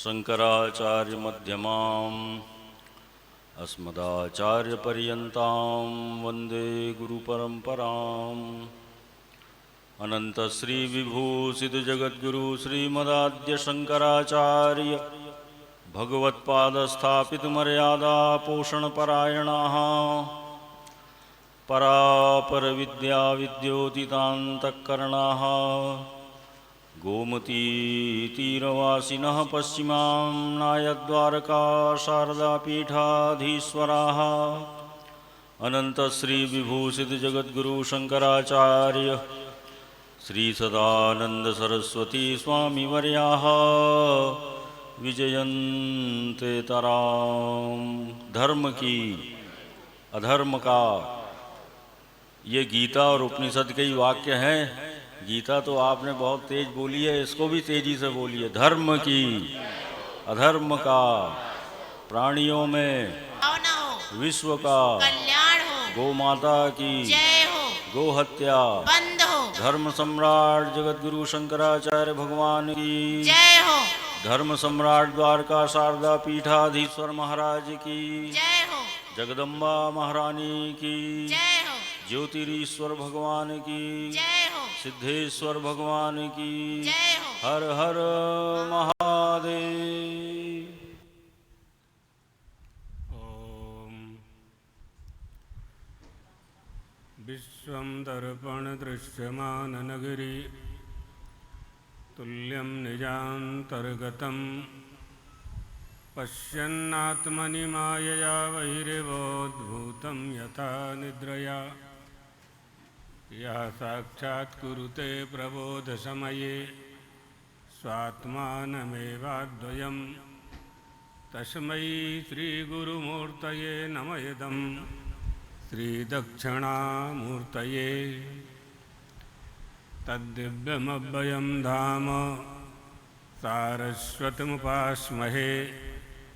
शंकराचार्यमध्यमाम् अस्मदाचार्यपर्यन्तां वन्दे गुरुपरम्पराम्। अनन्तश्रीविभूषितजगद्गुरु श्रीमदाद्य शंकराचार्य भगवत्पादस्थापितमर्यादा पोषणपरायणाः परापरविद्याविद्योतितान्तःकरणाः गोमतीतीरवासिनः पश्चिमां नायद्वारका शारदापीठाधीश्वराः अनन्तश्रीविभूषितजगद्गुरु शंकराचार्य श्रीसदानन्दसरस्वती स्वामिवर्याः विजयन्तेतरां। धर्म की अधर्म का ये गीता और उपनिषद के ही वाक्य हैं। गीता तो आपने बहुत तेज बोली है, इसको भी तेजी से बोलिए। धर्म की अधर्म का प्राणियों में विश्व का कल्याण हो, गौ माता की जय हो, गो हत्या बंद हो, धर्म सम्राट जगद्गुरु शंकराचार्य भगवान की जय हो, धर्म सम्राट द्वारका शारदा पीठाधीश्वर महाराज की जय हो, जगदम्बा महारानी की जय हो, ज्योतिरीश्वर भगवान की जय हो, सिद्धेश्वर भगवान की जय हो। हर हर महादेव। ओम विश्वं दर्पण दृश्यमान नगरी तुल्यं निजान्तर्गतं पश्यन्नात्मनि मायया बहिरेवोद्भूतं यथा निद्रया यः साक्षात्कुरुते प्रबोधसमये स्वात्मानमेवाद्वयं तस्मै श्रीगुरुमूर्तये नमः। इदं श्रीदक्षिणामूर्तये तद्दिव्यमव्ययं धाम सारस्वतमुपास्महे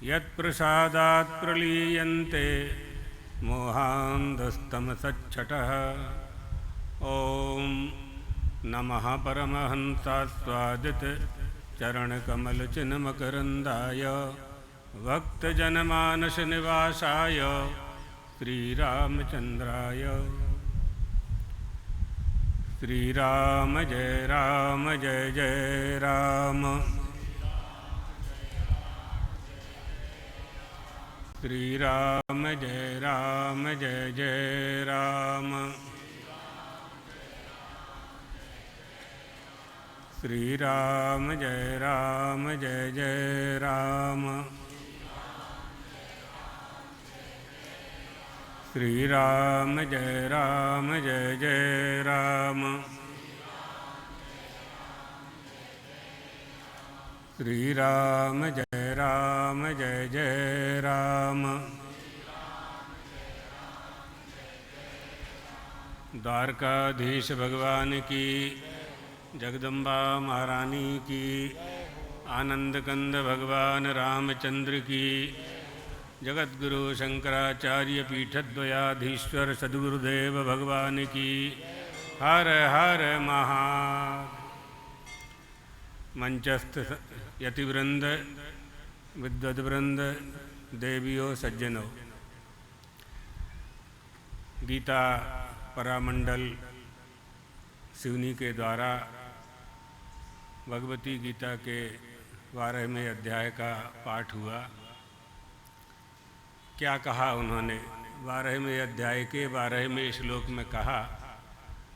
यत्प्रसादात् प्रलीयन्ते मोहान्धस्तमसच्छटः। ॐ नमः परमहंसास्वादित चरणकमलचिन्मकरन्दाय भक्तजनमानसनिवासाय श्रीरामचन्द्राय। श्रीराम जय राम जय जय राम। श्रीराम जय राम जय जय राम। श्रीराम जय राम जय जय राम। श्रीराम जय राम जय जय राम। श्रीराम जय राम जय जय राम। द्वारकाधीश भगवान की, जगदम्बा महारानी की, आनंदकंद भगवान रामचंद्र की, जगद्गुरु शंकराचार्य पीठद्वयाधीश्वर सद्गुरुदेव भगवान की हर हर महा। मंचस्थ यतिवृंद, विद्वद्वृंद, देवियों, सज्जनों, गीता परामंडल शिवनी के द्वारा भगवती गीता के 12वें अध्याय का पाठ हुआ। क्या कहा उन्होंने? 12वें अध्याय के 12वें श्लोक में कहा,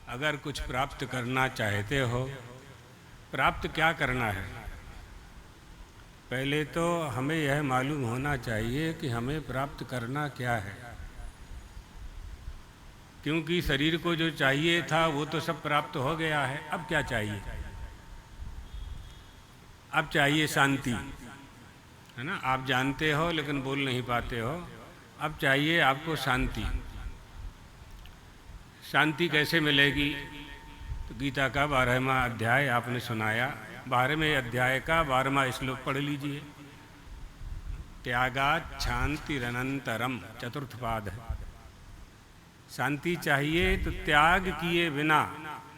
अगर कुछ प्राप्त करना चाहते हो, प्राप्त क्या करना है? पहले तो हमें यह मालूम होना चाहिए कि हमें प्राप्त करना क्या है, क्योंकि शरीर को जो चाहिए था वो तो सब प्राप्त हो गया है। अब क्या चाहिए? अब चाहिए शांति, है ना? आप जानते हो लेकिन बोल नहीं पाते हो। अब चाहिए आपको शांति। शांति कैसे मिलेगी? तो गीता का 12वां अध्याय आपने सुनाया। 12वें अध्याय का 12वां श्लोक पढ़ लीजिए। त्यागात् शांतिरनंतरम, चतुर्थ पाद है। शांति चाहिए तो त्याग किए बिना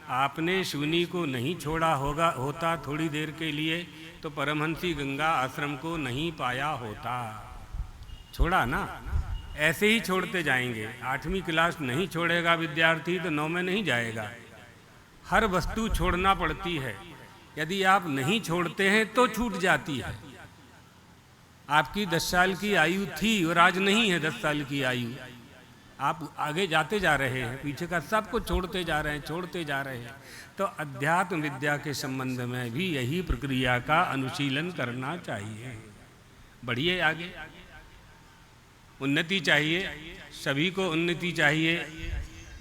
आपने शूनी को नहीं छोड़ा होता थोड़ी देर के लिए तो परमहंसी गंगा आश्रम को नहीं पाया होता। छोड़ा ना, ऐसे ही छोड़ते जाएंगे। 8वीं क्लास नहीं छोड़ेगा विद्यार्थी तो 9 में नहीं जाएगा। हर वस्तु छोड़ना पड़ती है। यदि आप नहीं छोड़ते हैं तो छूट जाती है। आपकी 10 साल की आयु थी और आज नहीं है 10 साल की आयु। आप आगे जाते जा रहे हैं, पीछे का सब कुछ छोड़ते जा रहे हैं, छोड़ते जा रहे हैं। तो अध्यात्म विद्या के संबंध में भी यही प्रक्रिया का अनुशीलन करना चाहिए। बढ़िए आगे, उन्नति चाहिए, सभी को उन्नति चाहिए।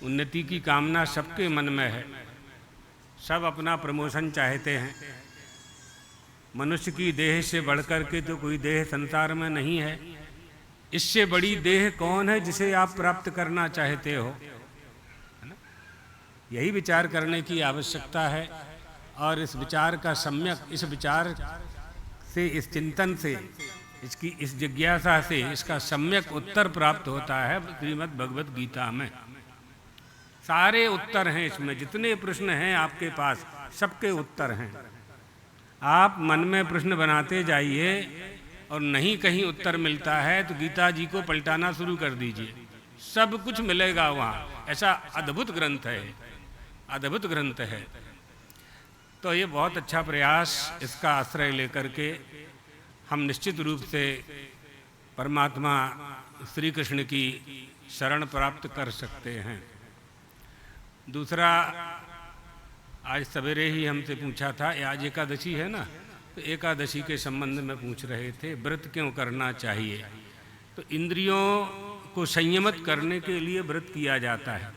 उन्नति की कामना सबके मन में है, सब अपना प्रमोशन चाहते हैं। मनुष्य की देह से बढ़कर के तो कोई देह संसार में नहीं है। इससे बड़ी देह कौन है जिसे आप प्राप्त करना चाहते हो, है ना? यही विचार करने की आवश्यकता है। और इस विचार का सम्यक, इस विचार से, इस चिंतन से, इसकी इस जिज्ञासा से इसका सम्यक उत्तर प्राप्त होता है श्रीमद् भगवत गीता में। सारे उत्तर हैं इसमें, जितने प्रश्न हैं आपके पास सबके उत्तर हैं। आप मन में प्रश्न बनाते जाइए और नहीं कहीं उत्तर मिलता है तो गीता जी को पलटाना शुरू कर दीजिए, सब कुछ मिलेगा वहाँ। ऐसा अद्भुत ग्रंथ है, अद्भुत ग्रंथ है। तो ये बहुत अच्छा प्रयास, इसका आश्रय लेकर के हम निश्चित रूप से परमात्मा श्री कृष्ण की शरण प्राप्त कर सकते हैं। दूसरा, आज सवेरे ही हमसे पूछा था, आज एकादशी है ना, तो एकादशी के संबंध में पूछ रहे थे व्रत क्यों करना चाहिए। तो इंद्रियों को संयमित करने के लिए व्रत किया जाता है,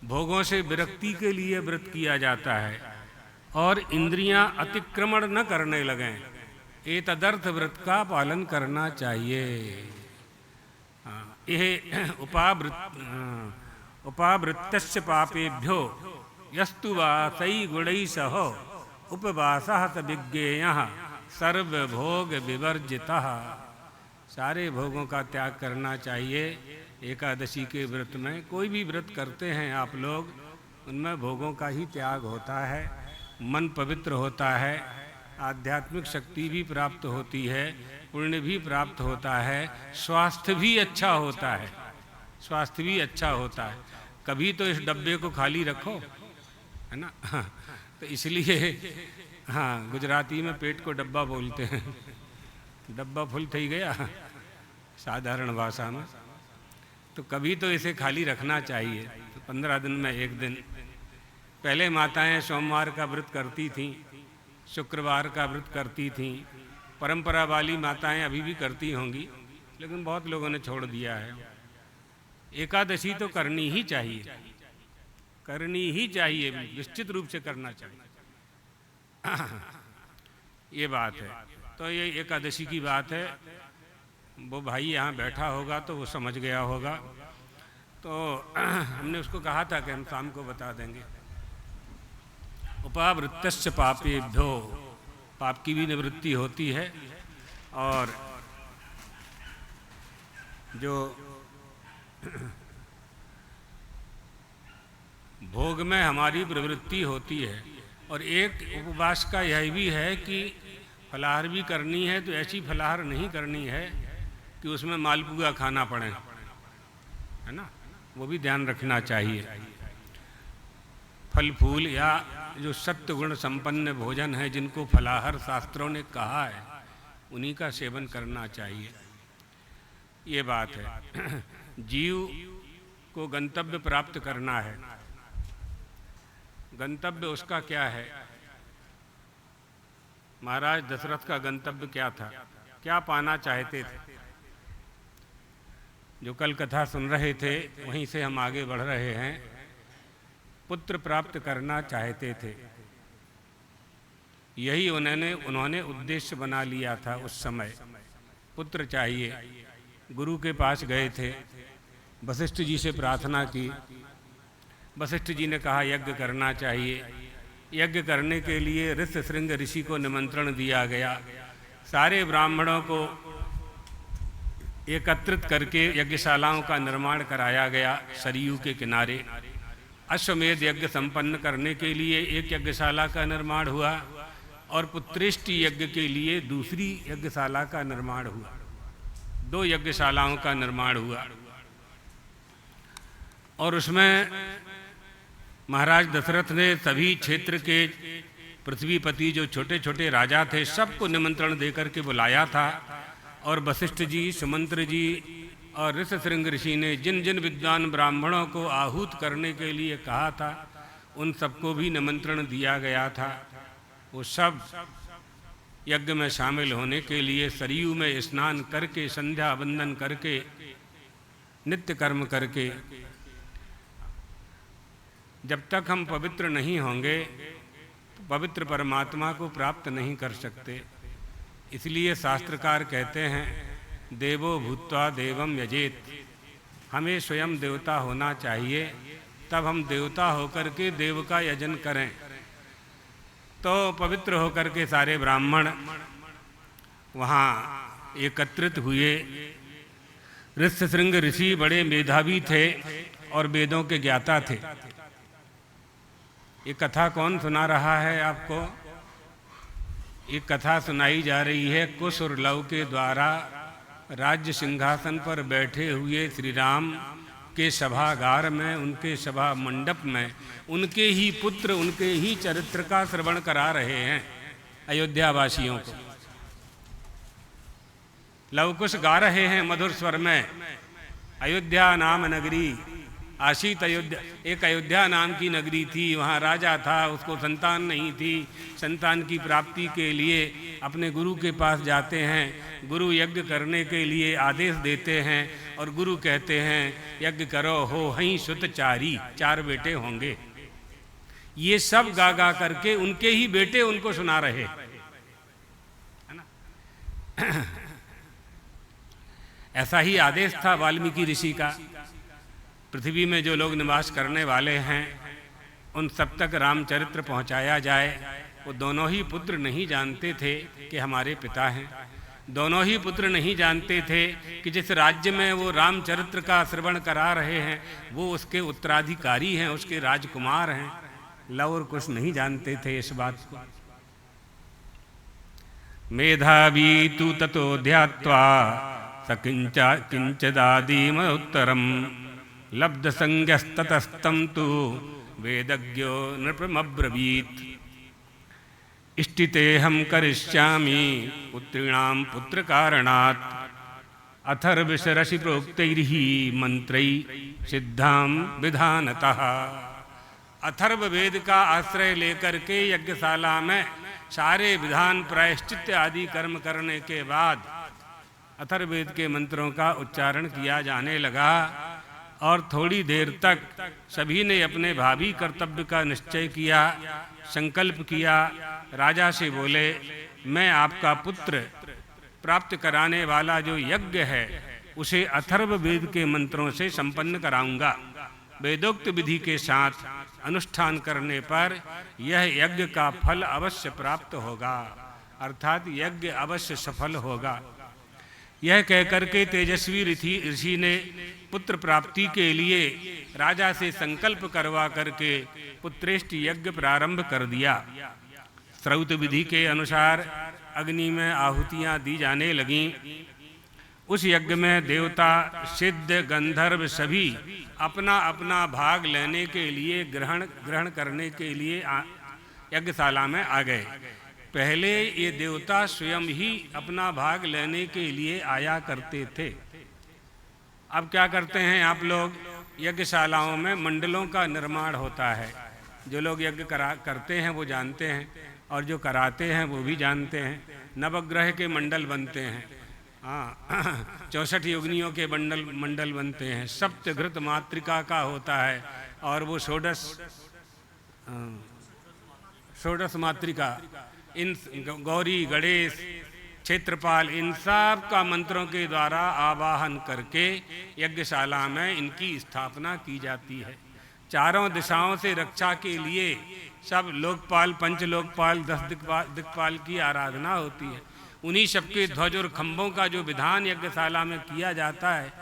भोगों से विरक्ति के लिए व्रत किया जाता है, और इंद्रियां अतिक्रमण न करने लगें, ये तदर्थ व्रत का पालन करना चाहिए। यह उपावृत्तस्य पापेभ्यो यस्तु वासई गुणैः सह उपवासः स विज्ञेयः सर्वभोग विवर्जितः। सारे भोगों का त्याग करना चाहिए एकादशी के व्रत में। कोई भी व्रत करते हैं आप लोग, उनमें भोगों का ही त्याग होता है, मन पवित्र होता है, आध्यात्मिक शक्ति भी प्राप्त होती है, पुण्य भी प्राप्त होता है, स्वास्थ्य भी अच्छा होता है, स्वास्थ्य भी अच्छा होता है। कभी तो इस डब्बे को खाली रखो, है ना। तो इसलिए हाँ, गुजराती में पेट को डब्बा बोलते हैं। डब्बा फुल थी गया साधारण भाषा में। तो कभी तो इसे खाली रखना चाहिए। तो 15 दिन में एक दिन। पहले माताएं सोमवार का व्रत करती थीं, शुक्रवार का व्रत करती थीं, परंपरा वाली माताएं अभी भी करती होंगी, लेकिन बहुत लोगों ने छोड़ दिया है। एकादशी तो करनी ही चाहिए, करनी ही चाहिए, निश्चित रूप से करना चाहिए। ये बात है। तो ये एकादशी की बात है। वो भाई यहाँ बैठा होगा तो वो समझ गया होगा। तो हमने उसको कहा था कि हम शाम को बता देंगे। उपावृत्तस्य पापेभ्यो, पाप की भी निवृत्ति होती है, और जो भोग में हमारी प्रवृत्ति होती है। और एक उपवास का यह भी है कि फलाहार भी करनी है तो ऐसी फलाहार नहीं करनी है कि उसमें मालपुआ खाना पड़े, है ना, वो भी ध्यान रखना चाहिए। फल फूल या जो सत्व गुण संपन्न भोजन है, जिनको फलाहार शास्त्रों ने कहा है, उन्हीं का सेवन करना चाहिए। ये बात है। जीव को गंतव्य प्राप्त करना है। गंतव्य उसका क्या है? महाराज दशरथ का गंतव्य क्या था, क्या पाना चाहते थे? जो कल कथा सुन रहे थे वहीं से हम आगे बढ़ रहे हैं। पुत्र प्राप्त करना चाहते थे, यही उन्होंने उद्देश्य बना लिया था उस समय। पुत्र चाहिए। गुरु के पास गए थे, वशिष्ठ जी से प्रार्थना की। वशिष्ठ जी ने कहा यज्ञ करना चाहिए। यज्ञ करने के लिए ऋष्यशृंग ऋषि को निमंत्रण दिया गया। सारे ब्राह्मणों को एकत्रित करके यज्ञशालाओं का निर्माण कराया गया सरयू के किनारे। अश्वमेध यज्ञ संपन्न करने के लिए एक यज्ञशाला का निर्माण हुआ और पुत्रेष्टि यज्ञ के लिए दूसरी यज्ञशाला का निर्माण हुआ। 2 यज्ञशालाओं का निर्माण हुआ और उसमें महाराज दशरथ ने सभी क्षेत्र के पृथ्वीपति जो छोटे छोटे राजा थे सबको निमंत्रण देकर के बुलाया था और वशिष्ठ जी, सुमंत्र जी और ऋषशृंग ऋषि ने जिन जिन विद्वान ब्राह्मणों को आहूत करने के लिए कहा था उन सबको भी निमंत्रण दिया गया था। वो सब यज्ञ में शामिल होने के लिए सरयू में स्नान करके, संध्या वंदन करके, नित्य कर्म करके, जब तक हम पवित्र नहीं होंगे तो पवित्र परमात्मा को प्राप्त नहीं कर सकते। इसलिए शास्त्रकार कहते हैं देवो भूत्वा देवम यजेत, हमें स्वयं देवता होना चाहिए, तब हम देवता होकर के देव का यजन करें। तो पवित्र होकर के सारे ब्राह्मण वहाँ एकत्रित हुए। ऋषशृंग ऋषि बड़े मेधावी थे और वेदों के ज्ञाता थे। ये कथा कौन सुना रहा है आपको? ये कथा सुनाई जा रही है कुश और लव के द्वारा राज्य सिंहासन पर बैठे हुए श्री राम के सभागार में, उनके सभा मंडप में उनके ही पुत्र, उनके ही चरित्र का श्रवण करा रहे हैं अयोध्यावासियों को। लवकुश गा रहे हैं मधुर स्वर में, अयोध्या नाम नगरी आशीत अयोध्या। एक अयोध्या नाम की नगरी थी, वहाँ राजा था, उसको संतान नहीं थी। संतान की प्राप्ति के लिए अपने गुरु के पास जाते हैं, गुरु यज्ञ करने के लिए आदेश देते हैं और गुरु कहते हैं यज्ञ करो, हो हहीं सुत चारी, 4 बेटे होंगे। ये सब गा गा करके उनके ही बेटे उनको सुना रहे, है ना। ऐसा ही आदेश था वाल्मीकि ऋषि का। पृथ्वी में जो लोग निवास करने वाले हैं उन सब तक रामचरित्र पहुंचाया जाए। वो दोनों ही पुत्र नहीं जानते थे कि हमारे पिता हैं। दोनों ही पुत्र नहीं जानते थे कि जिस राज्य में वो रामचरित्र का श्रवण करा रहे हैं वो उसके उत्तराधिकारी हैं, उसके राजकुमार हैं। लव और कुश नहीं जानते थे इस बात को। मेधावी तु ततो ध्यात्वा सकिंचा किंचदादीम उत्तरम लब्ध संज्ञस्ततस्तं तु वेदज्ञो नृपमब्रवीत्। इष्टितेऽहं करिष्यामि पुत्रीणां पुत्रकारणात् अथर्वशरसि प्रोक्तैः मंत्रैः सिद्धां विधानतः। अथर्व वेद का आश्रय लेकर के यज्ञशाला में सारे विधान प्रायश्चित्त आदि कर्म करने के बाद अथर्ववेद के मंत्रों का उच्चारण किया जाने लगा और थोड़ी देर तक सभी ने अपने भावी कर्तव्य का निश्चय किया, संकल्प किया। राजा से बोले, मैं आपका पुत्र प्राप्त कराने वाला जो यज्ञ है उसे अथर्ववेद के मंत्रों से संपन्न कराऊंगा। वेदोक्त विधि के साथ अनुष्ठान करने पर यह यज्ञ का फल अवश्य प्राप्त होगा, अर्थात यज्ञ अवश्य सफल होगा। यह कहकर के तेजस्वी ऋषि ने पुत्र प्राप्ति के लिए राजा से संकल्प करवा करके पुत्रेष्टि यज्ञ प्रारंभ कर दिया। श्रौत विधि के अनुसार अग्नि में आहुतियां दी जाने लगीं। उस यज्ञ में देवता, सिद्ध, गंधर्व सभी अपना अपना भाग लेने के लिए ग्रहण करने के लिए यज्ञशाला में आ गए। पहले ये देवता स्वयं ही अपना भाग लेने के लिए आया करते थे। अब क्या करते हैं आप लोग, यज्ञशालाओं में मंडलों का निर्माण होता है। जो लोग यज्ञ करते हैं वो जानते हैं और जो कराते हैं वो भी जानते हैं। नवग्रह के मंडल बनते हैं, हाँ 64 योगिनियों के मंडल बनते हैं। सप्तघृत मातृका का होता है और वो षोडश मातृका, इन गौरी, गणेश, क्षेत्रपाल, इन सब का मंत्रों के द्वारा आवाहन करके यज्ञशाला में इनकी स्थापना की जाती है। चारों दिशाओं से रक्षा के लिए सब लोकपाल, पंचलोकपाल, 10 दिक्पाल की आराधना होती है। उन्हीं सबके ध्वज और खंभों का जो विधान यज्ञशाला में किया जाता है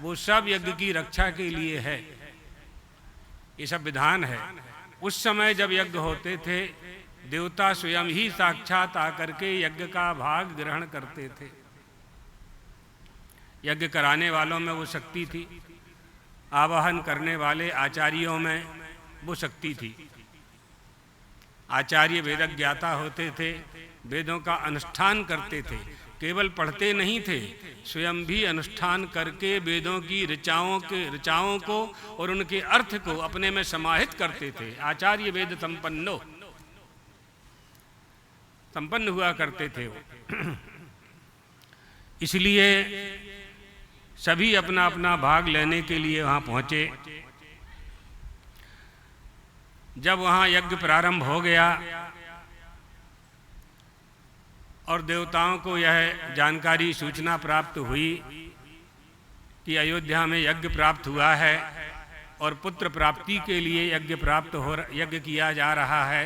वो सब यज्ञ की रक्षा के लिए है। ये सब विधान है। उस समय जब यज्ञ होते थे देवता स्वयं ही साक्षात आकर के यज्ञ का भाग ग्रहण करते थे। यज्ञ कराने वालों में वो शक्ति थी, आवाहन करने वाले आचार्यों में वो शक्ति थी। आचार्य वेद ज्ञाता होते थे, वेदों का अनुष्ठान करते थे, केवल पढ़ते नहीं थे, स्वयं भी अनुष्ठान करके वेदों की ऋचाओं को और उनके अर्थ को अपने में समाहित करते थे। आचार्य वेद संपन्न हुआ करते थे वो। इसलिए सभी अपना अपना भाग लेने के लिए वहाँ पहुँचे। जब वहाँ यज्ञ प्रारंभ हो गया और देवताओं को यह जानकारी सूचना प्राप्त हुई कि अयोध्या में यज्ञ प्राप्त हुआ है और पुत्र प्राप्ति के लिए यज्ञ किया जा रहा है,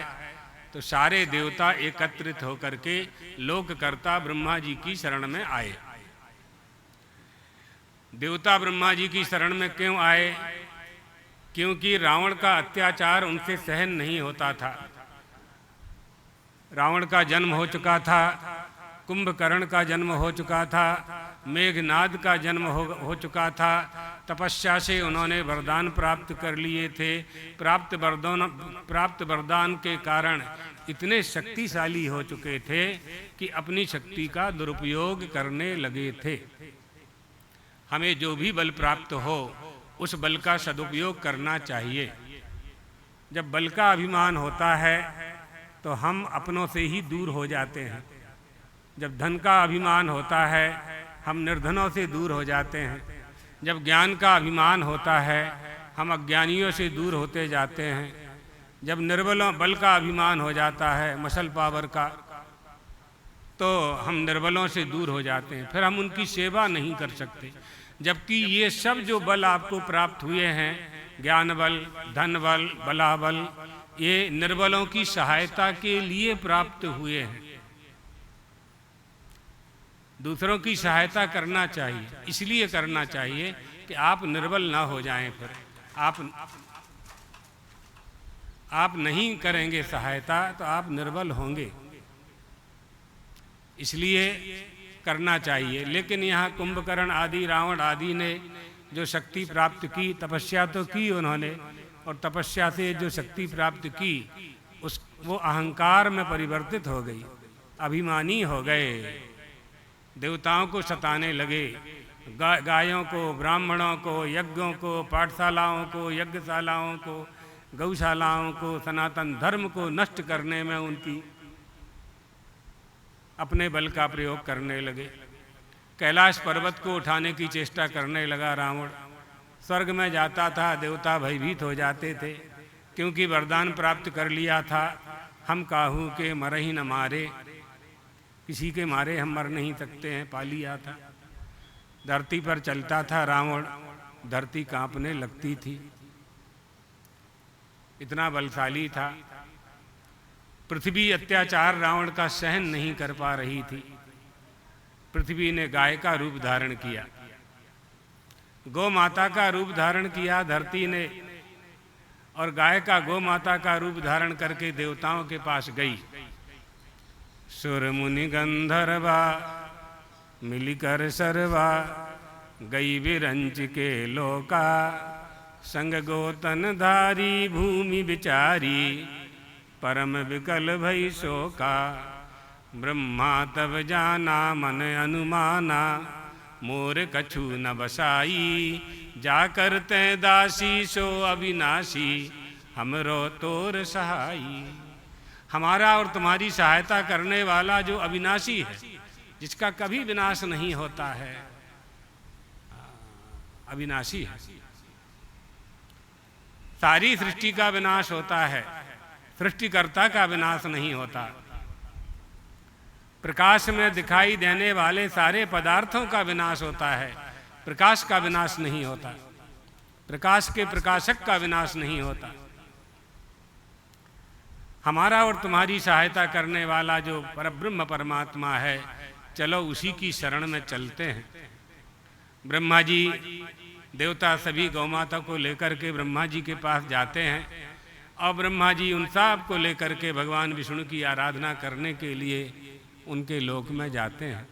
तो सारे देवता एकत्रित होकर के लोककर्ता ब्रह्मा जी की शरण में आए। देवता ब्रह्मा जी की शरण में क्यों आए? क्योंकि रावण का अत्याचार उनसे सहन नहीं होता था। रावण का जन्म हो चुका था, कुंभकर्ण का जन्म हो चुका था, मेघनाद का जन्म हो चुका था। तपस्या से उन्होंने वरदान प्राप्त कर लिए थे। प्राप्त वरदान के कारण इतने शक्तिशाली हो चुके थे कि अपनी शक्ति का दुरुपयोग करने लगे थे। हमें जो भी बल प्राप्त हो उस बल का सदुपयोग करना चाहिए। जब बल का अभिमान होता है तो हम अपनों से ही दूर हो जाते हैं। जब धन का अभिमान होता है हम निर्धनों से दूर हो जाते हैं। जब ज्ञान का अभिमान होता है हम अज्ञानियों से दूर होते जाते हैं। जब निर्बलों बल का अभिमान हो जाता है, मसल पावर का, तो हम निर्बलों से दूर हो जाते हैं, फिर हम उनकी सेवा नहीं कर सकते। जबकि ये सब जो बल आपको प्राप्त हुए हैं, ज्ञान बल, धन बल, बलाबल, ये निर्बलों की सहायता के लिए प्राप्त हुए हैं। दूसरों की सहायता करना चाहिए, इसलिए करना चाहिए कि आप निर्बल ना हो जाएं। फिर आप नहीं करेंगे सहायता तो आप निर्बल होंगे, इसलिए करना चाहिए। लेकिन यहाँ कुंभकर्ण आदि, रावण आदि ने जो शक्ति प्राप्त की, तपस्या तो की उन्होंने, और तपस्या से जो शक्ति प्राप्त की वो अहंकार में परिवर्तित हो गई, अभिमानी हो गए, देवताओं को सताने लगे। गायों को, ब्राह्मणों को, यज्ञों को, पाठशालाओं को, यज्ञशालाओं को, गौशालाओं को, सनातन धर्म को नष्ट करने में उनकी अपने बल का प्रयोग करने लगे। कैलाश पर्वत को उठाने की चेष्टा करने लगा रावण। स्वर्ग में जाता था, देवता भयभीत हो जाते थे, क्योंकि वरदान प्राप्त कर लिया था, हम काहू के मर ही न मारे, किसी के मारे हम मर नहीं सकते हैं, पा लिया था। धरती पर चलता था रावण, धरती कांपने लगती थी, इतना बलशाली था। पृथ्वी अत्याचार रावण का सहन नहीं कर पा रही थी। पृथ्वी ने गाय का रूप धारण किया, गौ माता का रूप धारण किया धरती ने, और गाय का गौ माता का रूप धारण करके देवताओं के पास गई। सुर मुनि गंधर्वा मिलकर सर्वा, गई विरंच के लोका, संग गोतन धारी भूमि बिचारी, परम विकल भई शोका। ब्रह्मा तब जाना मन अनुमाना, मोर कछु न बसाई, जाकर तै दासी सो अविनाशी, हमरो तोर सहाई। हमारा और तुम्हारी सहायता करने वाला जो अविनाशी है, जिसका कभी विनाश नहीं होता है, अविनाशी है। सारी सृष्टि का विनाश होता है, सृष्टिकर्ता का विनाश नहीं होता। प्रकाश में दिखाई देने वाले सारे पदार्थों का विनाश होता है, प्रकाश का विनाश नहीं होता। प्रकाश के प्रकाशक का विनाश नहीं होता। हमारा और तुम्हारी सहायता करने वाला जो परब्रह्म परमात्मा है, चलो उसी की शरण में चलते हैं। ब्रह्मा जी देवता सभी गौ माता को लेकर के ब्रह्मा जी के पास जाते हैं और ब्रह्मा जी उन सब को लेकर के भगवान विष्णु की आराधना करने के लिए उनके लोक में जाते हैं।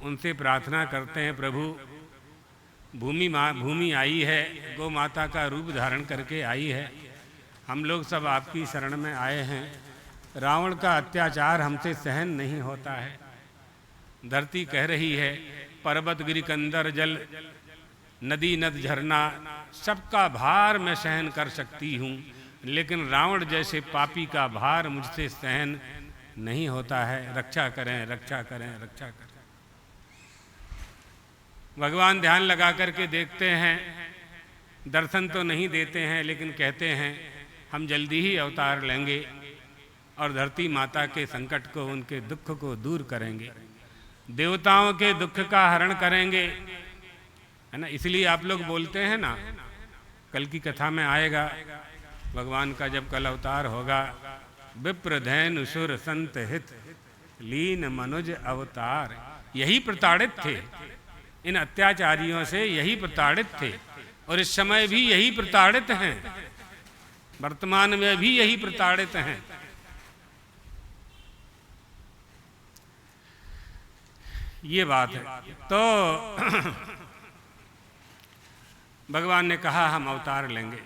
उनसे प्रार्थना करते हैं, प्रभु भूमि आई है, गौ माता का रूप धारण करके आई है, हम लोग सब आपकी शरण में आए हैं। रावण का अत्याचार हमसे सहन नहीं होता है। धरती कह रही है, पर्वत गिरि कंदर जल नदी नद झरना सबका भार मैं सहन कर सकती हूँ, लेकिन रावण जैसे पापी का भार मुझसे सहन नहीं होता है। रक्षा करें, रक्षा करें, रक्षा करें। भगवान ध्यान लगा करके देखते हैं, दर्शन तो नहीं देते हैं, लेकिन कहते हैं हम जल्दी ही अवतार लेंगे और धरती माता के संकट को, उनके दुख को दूर करेंगे, देवताओं के दुख का हरण करेंगे, है ना। इसलिए आप लोग बोलते हैं ना, कल की कथा में आएगा भगवान का जब कल अवतार होगा, विप्र धैन सुर संत हित लीन मनुज अवतार। यही प्रताड़ित थे, इन अत्याचारियों से यही प्रताड़ित थे और इस समय भी यही प्रताड़ित हैं, वर्तमान में भी यही प्रताड़ित हैं। ये बात है। तो भगवान ने कहा हम अवतार लेंगे।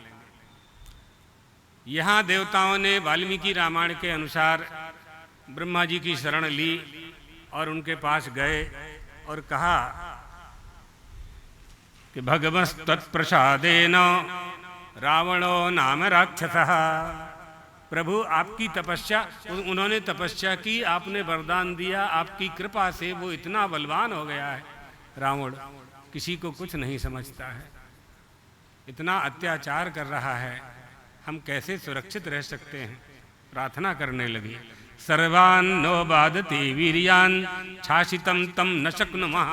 यहाँ देवताओं ने वाल्मीकि रामायण के अनुसार ब्रह्मा जी की शरण ली और उनके पास गए और कहा कि भगवस् तत्प्रसादेन रावणो नाम राक्षसः। प्रभु आपकी तपस्या, उन्होंने तपस्या की, आपने वरदान दिया, आपकी कृपा से वो इतना बलवान हो गया है। रावण किसी को कुछ नहीं समझता है, इतना अत्याचार कर रहा है, हम कैसे सुरक्षित रह सकते हैं। प्रार्थना करने लगे, सर्वान् नो बाधते वीर्यान् शासितं तम न शक्नुमः।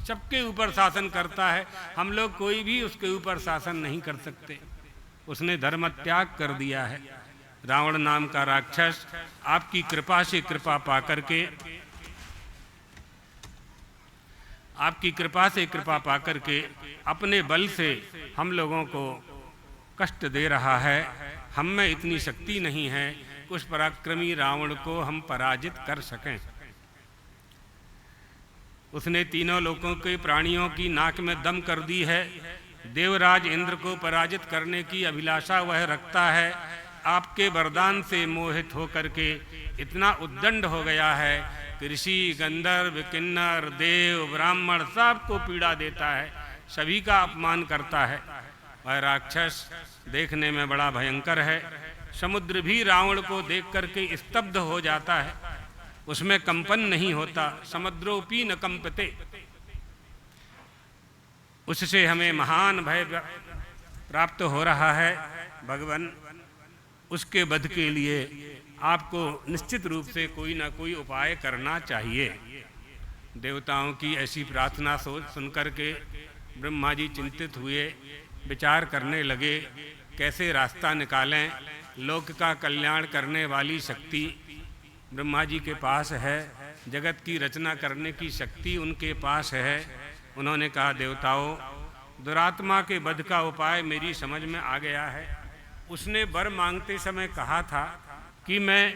सबके ऊपर शासन करता है, हम लोग कोई भी उसके ऊपर शासन नहीं कर सकते। उसने धर्म त्याग कर दिया है। रावण नाम का राक्षस आपकी कृपा से कृपा पाकर के, आपकी कृपा से कृपा पाकर के अपने बल से हम लोगों को कष्ट दे रहा है। हम में इतनी शक्ति नहीं है उस पराक्रमी रावण को हम पराजित कर सकें। उसने तीनों लोकों के प्राणियों की नाक में दम कर दी है। देवराज इंद्र को पराजित करने की अभिलाषा वह रखता है। आपके वरदान से मोहित होकर के इतना उद्दंड हो गया है कि ऋषि, गंधर्व, किन्नर, देव, ब्राह्मण सबको पीड़ा देता है, सभी का अपमान करता है। वह राक्षस देखने में बड़ा भयंकर है। समुद्र भी रावण को देख करके स्तब्ध हो जाता है, उसमें कंपन नहीं होता। समुद्रोपि न कंपते। उससे हमें महान भय प्राप्त हो रहा है। भगवान, उसके वध के लिए आपको निश्चित रूप से कोई ना कोई उपाय करना चाहिए। देवताओं की ऐसी प्रार्थना सुनकर के ब्रह्मा जी चिंतित हुए, विचार करने लगे कैसे रास्ता निकालें। लोक का कल्याण करने वाली शक्ति ब्रह्मा जी के पास है, जगत की रचना करने की शक्ति उनके पास है। उन्होंने कहा, देवताओं, दुरात्मा के वध का उपाय मेरी समझ में आ गया है। उसने वर मांगते समय कहा था कि मैं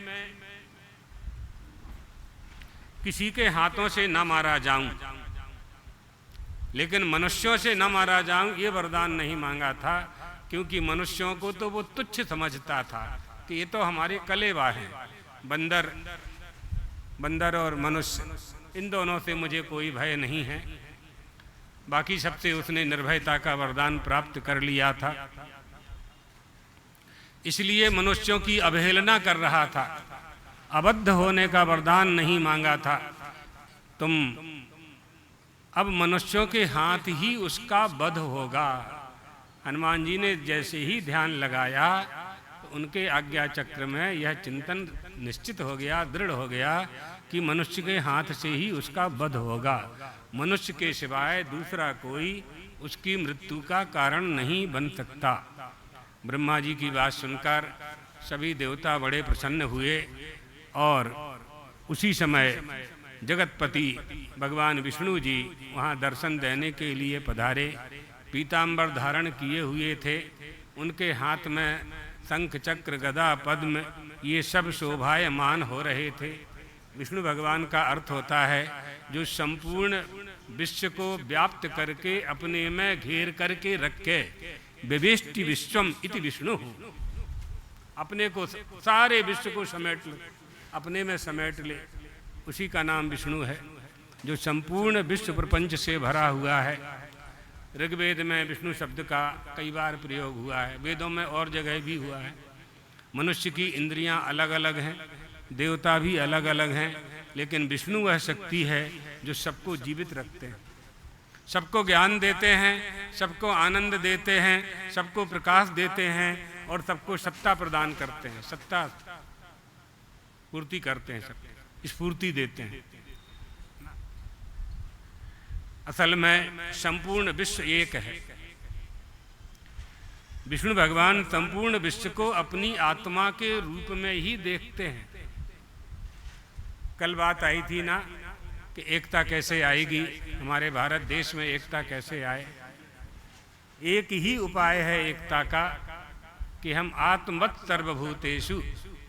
किसी के हाथों से न मारा जाऊं, लेकिन मनुष्यों से न मारा जाऊं ये वरदान नहीं मांगा था, क्योंकि मनुष्यों को तो वो तुच्छ समझता था कि ये तो हमारे कलेवा हैं। बंदर और मनुष्य, इन दोनों से मुझे कोई भय नहीं है। बाकी सबसे उसने निर्भयता का वरदान प्राप्त कर लिया था, इसलिए मनुष्यों की अवहेलना कर रहा था। अबद्ध होने का वरदान नहीं मांगा था। तुम अब मनुष्यों के हाथ ही उसका वध होगा। हनुमान जी ने जैसे ही ध्यान लगाया तो उनके आज्ञा चक्र में यह चिंतन निश्चित हो गया, दृढ़ हो गया कि मनुष्य के हाथ से ही उसका वध होगा। मनुष्य के सिवाय दूसरा कोई उसकी मृत्यु का कारण नहीं बन सकता। ब्रह्मा जी की बात सुनकर सभी देवता बड़े प्रसन्न हुए और उसी समय जगतपति भगवान विष्णु जी वहाँ दर्शन देने के लिए पधारे। पीतांबर धारण किए हुए थे। उनके हाथ में शंख चक्र गदा पद्म ये सब शोभायमान हो रहे थे। विष्णु भगवान का अर्थ होता है जो संपूर्ण विश्व को व्याप्त करके अपने में घेर करके रखे। विवेष्टि विश्वम इति विष्णु, अपने को सारे विश्व को समेट ले, अपने में समेट ले, उसी का नाम विष्णु है जो संपूर्ण विश्व प्रपंच से भरा हुआ है। ऋग्वेद में विष्णु शब्द का कई बार प्रयोग हुआ है, वेदों में और जगह भी हुआ है। मनुष्य की इंद्रियां अलग अलग हैं, देवता भी अलग अलग हैं, लेकिन विष्णु वह शक्ति है जो सबको जीवित रखते हैं, सबको ज्ञान देते हैं, सबको आनंद देते हैं, सबको प्रकाश देते हैं और सबको सत्ता प्रदान करते हैं, सत्ता पूर्ति करते हैं, सब स्फूर्ति देते हैं। असल में संपूर्ण विश्व एक है। विष्णु भगवान संपूर्ण विश्व को अपनी आत्मा के रूप में ही देखते हैं। कल बात आई थी ना कि एकता कैसे आएगी, हमारे भारत देश में एकता कैसे आए। एक ही उपाय है एकता का कि हम आत्मवत् सर्वभूतेषु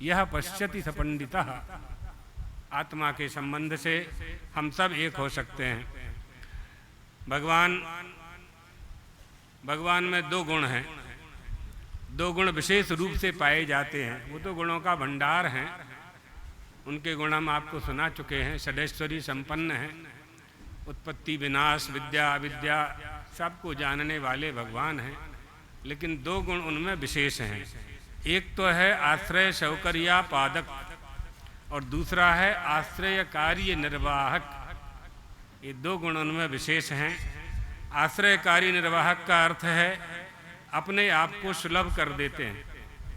यह पश्यति स पंडितः, आत्मा के संबंध से हम सब एक हो सकते हैं। भगवान में दो गुण हैं, दो गुण विशेष रूप से पाए जाते हैं। वो तो गुणों का भंडार हैं, उनके गुण हम आपको सुना चुके हैं। षडैश्वरी संपन्न हैं, उत्पत्ति विनाश विद्या अविद्या सबको जानने वाले भगवान हैं। लेकिन दो गुण उनमें विशेष हैं, एक तो है आश्रय सौकर्या पादक और दूसरा है आश्रय कार्य निर्वाहक। ये दो गुण उनमें विशेष हैं। आश्रयकारी निर्वाहक का अर्थ है अपने आप को सुलभ कर देते हैं,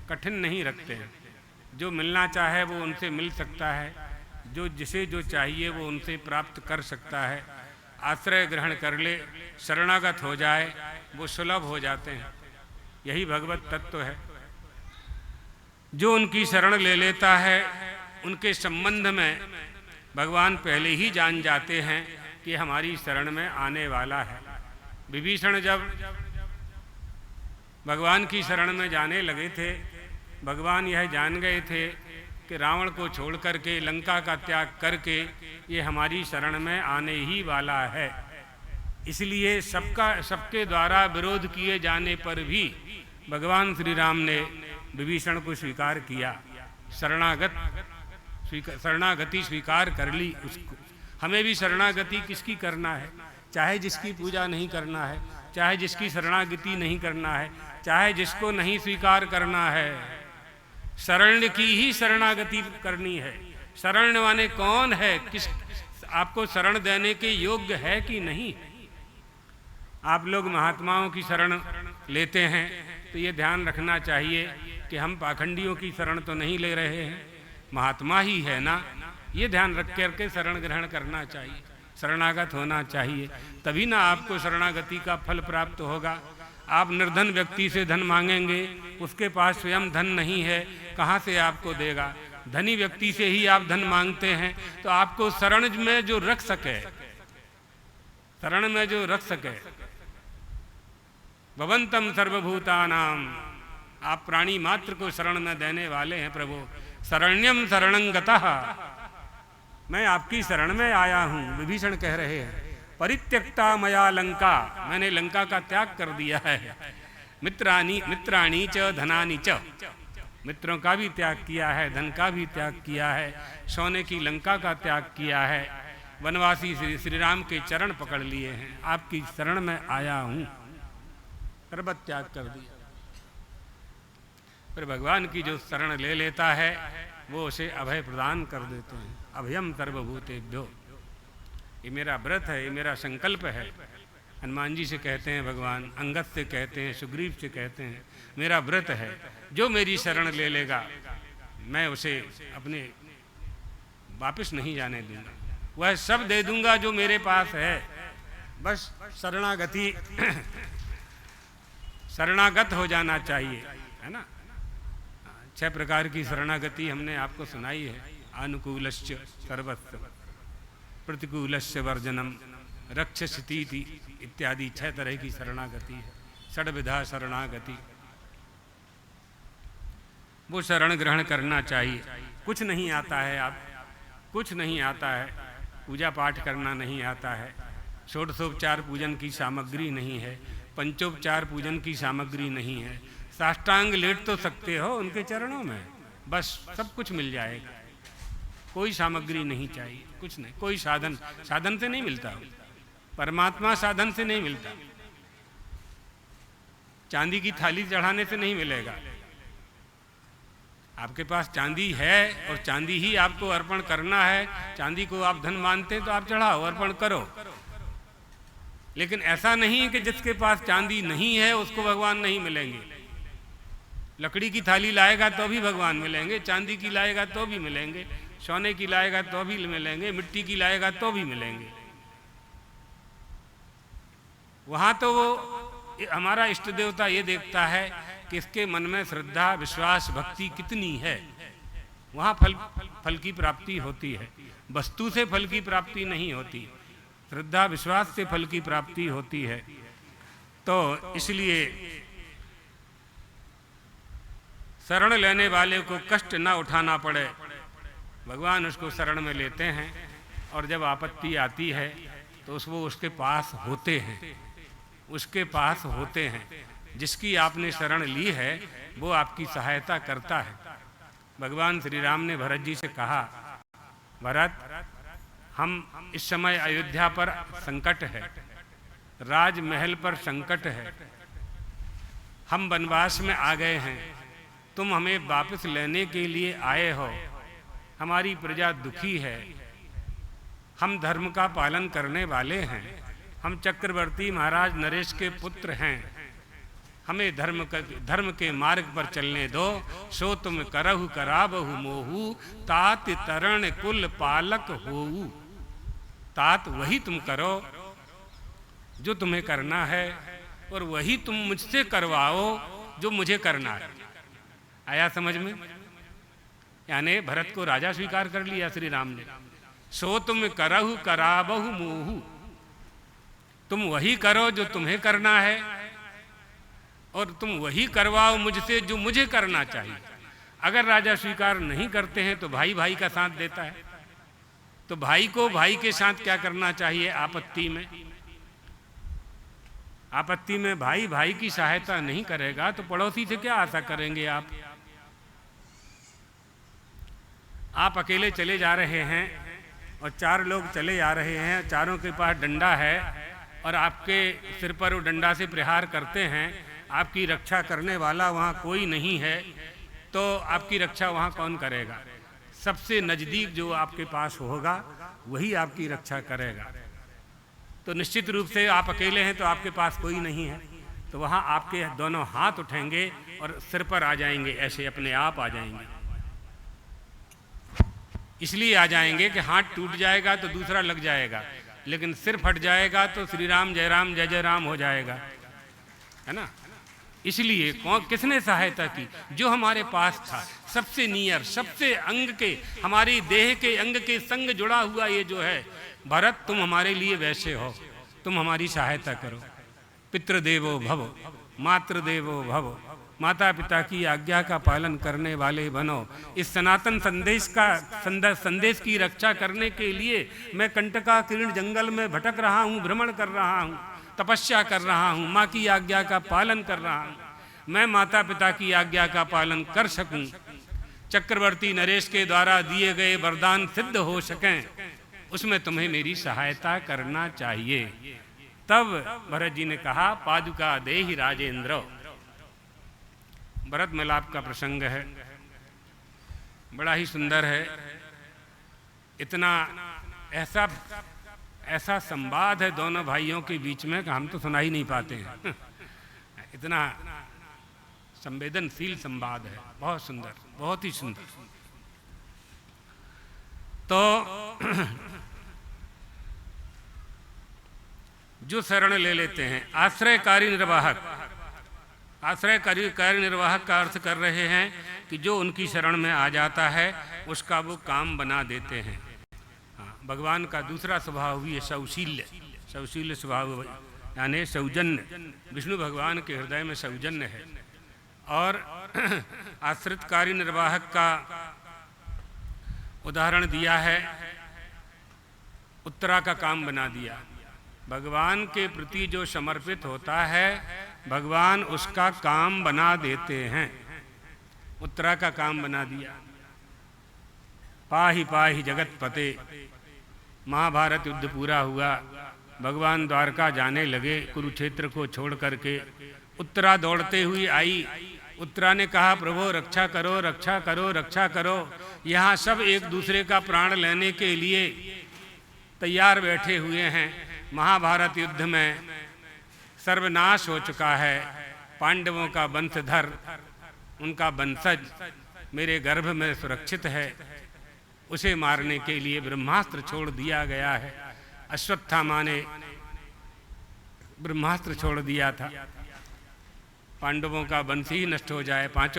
कठिन नहीं रखते हैं। जो मिलना चाहे वो उनसे मिल सकता है, जो जिसे जो चाहिए वो उनसे प्राप्त कर सकता है। आश्रय ग्रहण कर ले, शरणागत हो जाए, वो सुलभ हो जाते हैं। यही भगवत तत्व है। जो उनकी शरण ले लेता है उनके संबंध में भगवान पहले ही जान जाते हैं कि हमारी शरण में आने वाला है। विभीषण जब भगवान की शरण में जाने लगे थे, भगवान यह जान गए थे कि रावण को छोड़ करके, लंका का त्याग करके ये हमारी शरण में आने ही वाला है। इसलिए सबके द्वारा विरोध किए जाने पर भी भगवान श्री राम ने विभीषण को स्वीकार किया, शरणागति स्वीकार कर ली उसको। हमें भी शरणागति किसकी करना है? चाहे जिसकी पूजा नहीं करना है, चाहे जिसकी शरणागति नहीं करना है, चाहे जिसको नहीं स्वीकार करना है, शरण की ही शरणागति करनी है। शरण माने कौन है, किस आपको शरण देने के योग्य है कि नहीं। आप लोग महात्माओं की शरण लेते हैं तो ये ध्यान रखना चाहिए कि हम पाखंडियों की शरण तो नहीं ले रहे हैं, महात्मा ही है ना। ये ध्यान रख करके शरण ग्रहण करना चाहिए, शरणागत होना चाहिए, तभी ना आपको शरणागति का फल प्राप्त होगा। आप निर्धन व्यक्ति से धन मांगेंगे, उसके पास स्वयं धन नहीं है, कहाँ से आपको देगा। धनी व्यक्ति से ही आप धन मांगते हैं तो आपको शरण में जो रख सके, शरण में जो रख सके। भवंतम सर्वभूतानाम, आप प्राणी मात्र को शरण में देने वाले हैं प्रभु। शरण्यम शरणं गतः, मैं आपकी शरण में आया हूँ, विभीषण कह रहे हैं। परित्यक्ता मया लंका, मैंने लंका का त्याग कर दिया है। मित्राणी च धनानि च, मित्रों का भी त्याग किया है, धन का भी त्याग किया है, सोने की लंका का त्याग किया है। वनवासी श्री राम के चरण पकड़ लिए हैं, आपकी शरण में आया हूँ, सर्वत त्याग कर दिया। फिर भगवान की जो शरण ले लेता है वो उसे अभय प्रदान कर देते हैं। अभयम सर्वभूतेभ्यो, ये मेरा व्रत है, ये मेरा संकल्प है। हनुमान जी से कहते हैं भगवान, अंगद से कहते हैं, सुग्रीव से कहते हैं, मेरा व्रत है, जो मेरी शरण ले लेगा मैं उसे अपने वापस नहीं जाने दूंगा, वह सब दे दूंगा जो मेरे पास है। बस शरणागति शरणागत हो जाना चाहिए, है ना। 6 प्रकार की शरणागति हमने आपको सुनाई है। अनुकूलस्य सर्वस्व, प्रतिकूलस्य वर्जनम, रक्षसिति इत्यादि 6 तरह की शरणागति है। षड्विधा शरणागति, वो शरण ग्रहण करना चाहिए। कुछ नहीं आता है, आप कुछ नहीं आता है, पूजा पाठ करना नहीं आता है, षोडशोपचार पूजन की सामग्री नहीं है, पंचोपचार पूजन की सामग्री नहीं है, साष्टांग लेट तो सकते हो उनके चरणों में, बस सब कुछ मिल जाएगा। कोई सामग्री नहीं चाहिए, कुछ नहीं, कोई साधन, साधन से नहीं मिलता, परमात्मा साधन से नहीं मिलता, चांदी की थाली चढ़ाने से नहीं मिलेगा। आपके पास चांदी है और चांदी ही आपको अर्पण करना है, चांदी को आप धन मानते तो आप चढ़ाओ, अर्पण करो। लेकिन ऐसा नहीं कि जिसके पास चांदी नहीं है उसको भगवान नहीं मिलेंगे। लकड़ी की थाली लाएगा तो भी भगवान मिलेंगे, चांदी की लाएगा तो भी मिलेंगे, सोने की लाएगा तो भी मिलेंगे, मिट्टी की लाएगा तो भी मिलेंगे। वहां तो वो हमारा इष्ट देवता ये देखता है कि इसके मन में श्रद्धा, विश्वास, भक्ति कितनी है, वहां फल की प्राप्ति होती है। वस्तु से फल की प्राप्ति नहीं होती, श्रद्धा विश्वास से फल की प्राप्ति होती है। तो इसलिए शरण लेने वाले को कष्ट न उठाना पड़े, भगवान उसको शरण में लेते हैं और जब आपत्ति आती है तो वो उसके पास होते हैं, उसके पास होते हैं। जिसकी आपने शरण ली है वो आपकी सहायता करता है। भगवान श्री राम ने भरत जी से कहा, भरत हम इस समय अयोध्या पर संकट है, राजमहल पर संकट है, हम वनवास में आ गए हैं, तुम हमें वापस लेने के लिए आए हो, हमारी प्रजा दुखी है, हम धर्म का पालन करने वाले हैं, हम चक्रवर्ती महाराज नरेश के पुत्र हैं, हमें धर्म के मार्ग पर चलने दो, सो तुम करहु कराबहु मोहू, तात तरण कुल पालक होऊ। तात वही तुम करो जो तुम्हें करना है और वही तुम मुझसे करवाओ जो मुझे करना है। आया समझ में? यानी भरत को राजा स्वीकार कर लिया श्री राम ने। सो तुम करहु कराबहु मोहू, तुम वही करो जो तुम्हें करना है और तुम वही करवाओ मुझसे जो मुझे करना चाहिए। अगर राजा स्वीकार नहीं करते हैं तो भाई भाई का साथ देता है, तो भाई को भाई के साथ क्या करना चाहिए? आपत्ति में, आपत्ति में भाई भाई की सहायता नहीं करेगा तो पड़ोसी से क्या आशा करेंगे आप अकेले चले जा रहे हैं और 4 लोग चले जा रहे हैं, चारों के पास डंडा है और आपके सिर पर वो डंडा से प्रहार करते हैं, आपकी रक्षा करने वाला वहाँ कोई नहीं है, तो आपकी रक्षा वहाँ कौन करेगा? सबसे नज़दीक जो आपके पास होगा वही आपकी रक्षा करेगा। तो निश्चित रूप से आप अकेले हैं तो आपके पास कोई नहीं है, तो वहाँ आपके दोनों हाथ उठेंगे और सिर पर आ जाएंगे, ऐसे अपने आप आ जाएंगे। इसलिए आ जाएंगे कि हाथ टूट जाएगा तो दूसरा लग जाएगा, लेकिन सिर फट जाएगा तो श्री राम जय जय राम हो जाएगा, है ना? इसलिए किसने सहायता की? जो हमारे पास था, सबसे नियर, सबसे अंग के, हमारी देह के अंग के संग जुड़ा हुआ ये जो है, भरत तुम हमारे लिए वैसे हो, तुम हमारी सहायता करो। पितृदेवो भव, मातृदेवो भव, माता पिता की आज्ञा का पालन करने वाले बनो। इस सनातन संदेश की रक्षा करने के लिए मैं कंटकाकीर्ण जंगल में भटक रहा हूँ, भ्रमण कर रहा हूँ, तपस्या कर रहा हूँ, माँ की आज्ञा का पालन कर रहा हूँ। मैं माता पिता की आज्ञा का पालन कर सकूं, चक्रवर्ती नरेश के द्वारा दिए गए वरदान सिद्ध हो सकें, उसमें तुम्हें मेरी सहायता करना चाहिए। तब भरत जी ने कहा, पादुका देहि राजेंद्र। भरत मिलाप का प्रसंग है, बड़ा ही सुंदर है। इतना ऐसा संवाद है दोनों भाइयों के बीच में कि हम तो सुना ही नहीं पाते हैं। इतना संवेदनशील संवाद है, बहुत सुंदर, बहुत ही सुंदर। तो जो शरण ले लेते हैं, आश्रयकारी निर्वाहक, आश्रयकारी निर्वाहक का अर्थ कर रहे हैं कि जो उनकी शरण में आ जाता है उसका वो काम बना देते हैं। भगवान का दूसरा स्वभाव भी है सौशील्य, सौशील स्वभाव यानी सौजन्य, विष्णु भगवान के हृदय में सौजन्य है। और आश्रित कार्य निर्वाहक का उदाहरण दिया है, उत्तरा का काम बना दिया। भगवान के प्रति जो समर्पित होता है भगवान उसका काम बना देते हैं। उत्तरा का काम बना दिया। पाहि पाहि जगत पते, महाभारत युद्ध पूरा हुआ, भगवान द्वारका जाने लगे कुरुक्षेत्र को छोड़ करके। उत्तरा दौड़ते हुई आई। उत्तरा ने कहा प्रभु रक्षा करो रक्षा करो रक्षा करो। यहाँ सब एक दूसरे का प्राण लेने के लिए तैयार बैठे हुए हैं। महाभारत युद्ध में सर्वनाश हो चुका है। पांडवों का वंशधर, उनका वंशज मेरे गर्भ में सुरक्षित है। उसे मारने के लिए ब्रह्मास्त्र छोड़ दिया गया है। अश्वत्थामा ने ब्रह्मास्त्र छोड़ दिया था, पांडवों का वंश ही नष्ट हो जाए। 5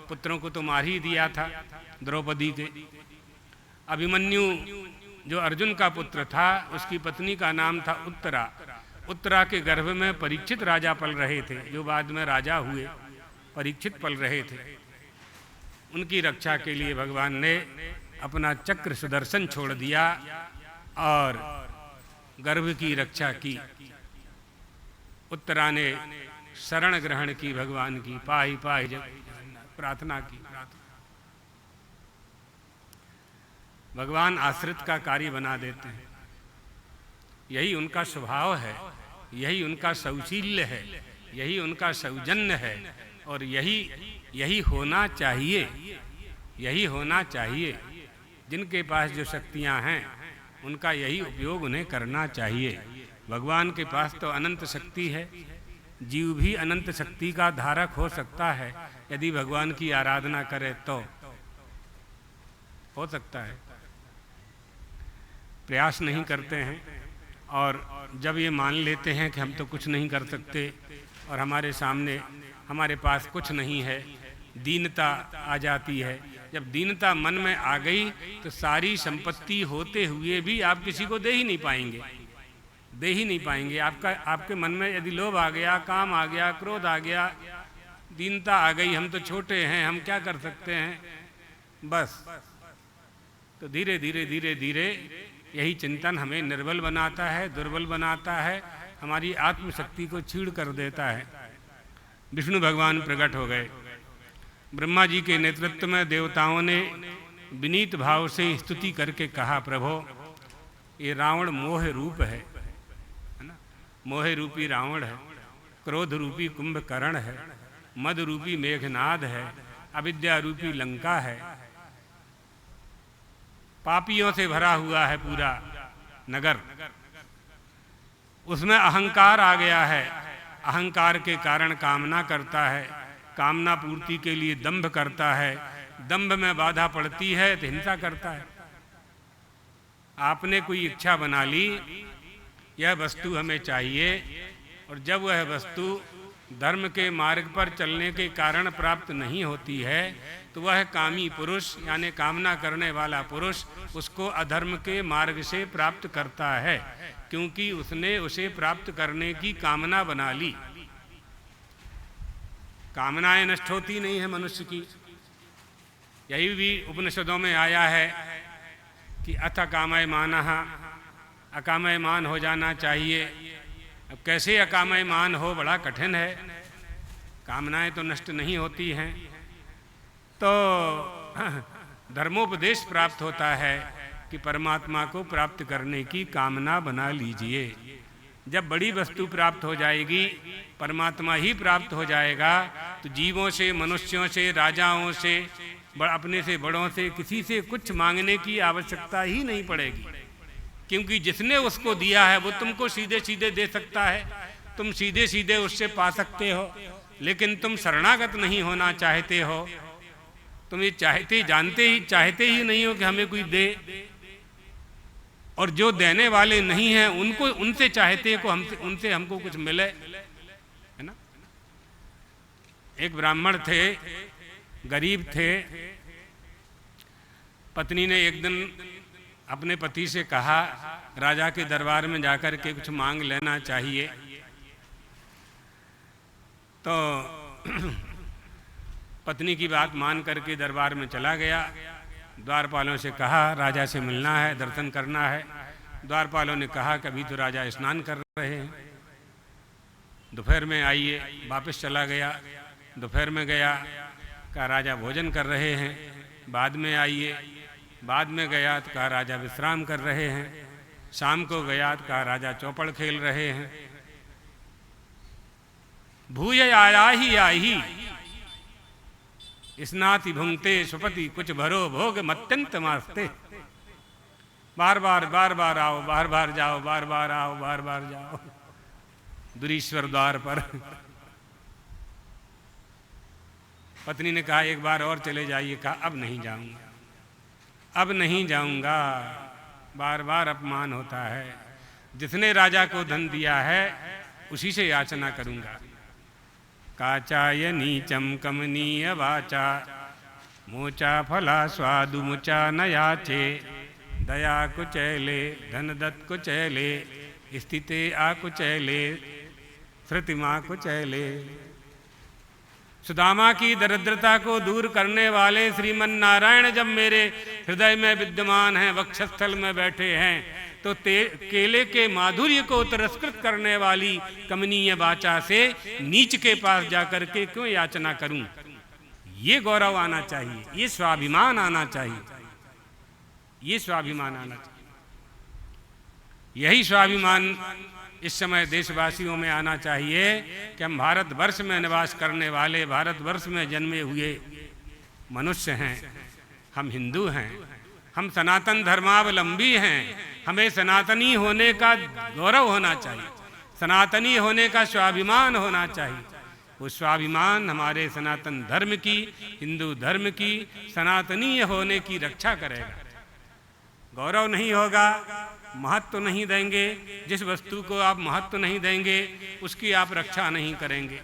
पुत्रों को तो मार ही दिया था द्रौपदी के। अभिमन्यु जो अर्जुन का पुत्र था उसकी पत्नी का नाम था उत्तरा। उत्तरा के गर्भ में परीक्षित राजा पल रहे थे, जो बाद में राजा हुए। परीक्षित पल रहे थे। उनकी रक्षा के लिए भगवान ने अपना चक्र सुदर्शन छोड़ दिया और गर्भ की रक्षा की। उत्तरा ने शरण ग्रहण की भगवान की, पाहि पाहि प्रार्थना की। भगवान आश्रित का कार्य बना देते हैं। यही उनका स्वभाव है, यही उनका सौशील्य है, यही उनका सौजन्य है। और यही होना चाहिए, यही होना चाहिए। जिनके पास जो शक्तियां हैं उनका यही उपयोग उन्हें करना चाहिए। भगवान के पास तो अनंत शक्ति है। जीव भी अनंत शक्ति का धारक हो सकता है यदि भगवान की आराधना करे तो हो सकता है। प्रयास नहीं करते हैं और जब ये मान लेते हैं कि हम तो कुछ नहीं कर सकते और हमारे सामने हमारे पास कुछ नहीं है, दीनता आ जाती है। जब दीनता मन में आ गई तो सारी संपत्ति होते हुए भी आप किसी को दे ही नहीं पाएंगे, दे ही नहीं पाएंगे। आपके मन में यदि लोभ आ गया, काम आ गया, क्रोध आ गया, दीनता आ गई, हम तो छोटे हैं, हम क्या कर सकते हैं, बस तो धीरे धीरे धीरे धीरे यही चिंतन हमें निर्बल बनाता है, दुर्बल बनाता है, हमारी आत्मशक्ति को छीड़ कर देता है। विष्णु भगवान प्रकट हो गए। ब्रह्मा जी के नेतृत्व में देवताओं ने विनीत भाव से स्तुति करके कहा प्रभो ये रावण मोह रूप है ना, मोह रूपी रावण है, क्रोध रूपी कुंभकर्ण है, मद रूपी मेघनाद है, अविद्या रूपी लंका है, पापियों से भरा हुआ है पूरा नगर, उसमें अहंकार आ गया है, अहंकार के कारण कामना करता है, कामना पूर्ति के लिए दंभ करता है, दंभ में बाधा पड़ती है तो हिंसा करता है। आपने कोई इच्छा बना ली, यह वस्तु हमें चाहिए, और जब वह वस्तु धर्म के मार्ग पर चलने के कारण प्राप्त नहीं होती है तो वह कामी पुरुष यानी कामना करने वाला पुरुष उसको अधर्म के मार्ग से प्राप्त करता है, क्योंकि उसने उसे प्राप्त करने की कामना बना ली। कामनाएं नष्ट होती नहीं है मनुष्य की। यही भी उपनिषदों में आया है कि अथ अकामयमानः, अकामयमान हो जाना चाहिए। अब कैसे अकामयमान हो, बड़ा कठिन है। कामनाएं तो नष्ट नहीं होती हैं, तो धर्मोपदेश प्राप्त होता है कि परमात्मा को प्राप्त करने की कामना बना लीजिए। जब बड़ी वस्तु प्राप्त हो जाएगी, परमात्मा ही प्राप्त हो जाएगा, तो जीवों से, मनुष्यों से, राजाओं से, अपने से बड़ों से किसी से कुछ मांगने की आवश्यकता ही नहीं पड़ेगी, क्योंकि जिसने उसको दिया है वो तुमको सीधे सीधे दे सकता है, तुम सीधे सीधे उससे पा सकते हो। लेकिन तुम शरणागत नहीं होना चाहते हो, तुम ये चाहते ही नहीं हो कि हमें कोई दे, और जो देने वाले नहीं हैं उनको, उनसे चाहते को उनसे हमको कुछ मिले, है ना। एक ब्राह्मण थे, गरीब थे, पत्नी ने एक दिन अपने पति से कहा राजा के दरबार में जाकर के कुछ मांग लेना चाहिए। तो पत्नी की बात मान करके दरबार में चला गया। द्वारपालों से कहा राजा से मिलना है, दर्शन करना है। द्वारपालों ने कहा कि अभी तो राजा स्नान कर रहे हैं, दोपहर में आइए। वापस चला गया। दोपहर में गया, कहा राजा भोजन कर रहे हैं, बाद में आइए। बाद में गया तो कहा राजा विश्राम कर रहे हैं। शाम को गया तो कहा राजा चौपड़ खेल रहे हैं। भूय आया ही स्नाति भुंगते सुपति कुछ भरो भोग मत्यंत मास्ते। बार बार आओ, बार बार जाओ, बार बार आओ, बार बार जाओ। दुरीश्वर द्वार पर पत्नी ने कहा एक बार और चले जाइए। कहा अब नहीं जाऊंगा, अब नहीं जाऊंगा, बार बार अपमान होता है। जिसने राजा को धन दिया है उसी से याचना करूंगा। काचाय नीचम कमनीय वाचा मोचा फला स्वादु मुचा न याचे। दया कुचैले धन दत्त कुचैले स्थिते आकुचैले श्रुतिमा कुचैले। सुदामा की दरिद्रता को दूर करने वाले श्रीमन नारायण जब मेरे हृदय में विद्यमान हैं, वक्षस्थल में बैठे हैं, तो केले के माधुर्य को तिरस्कृत करने वाली कमनीय वाचा से नीच के पास जाकर के क्यों याचना करूं। ये गौरव आना चाहिए, ये स्वाभिमान आना चाहिए, ये स्वाभिमान आना चाहिए। यही स्वाभिमान इस समय देशवासियों में आना चाहिए कि हम भारतवर्ष में निवास करने वाले, भारतवर्ष में जन्मे हुए मनुष्य हैं, हम हिंदू हैं, हम सनातन धर्मावलंबी हैं। हमें सनातनी होने का गौरव होना चाहिए, सनातनी होने का स्वाभिमान होना चाहिए। वो स्वाभिमान हमारे सनातन धर्म की, हिंदू धर्म की, सनातनीय होने की रक्षा करेगा। गौरव नहीं होगा, महत्व नहीं देंगे, जिस वस्तु को आप महत्व नहीं देंगे उसकी आप रक्षा नहीं करेंगे।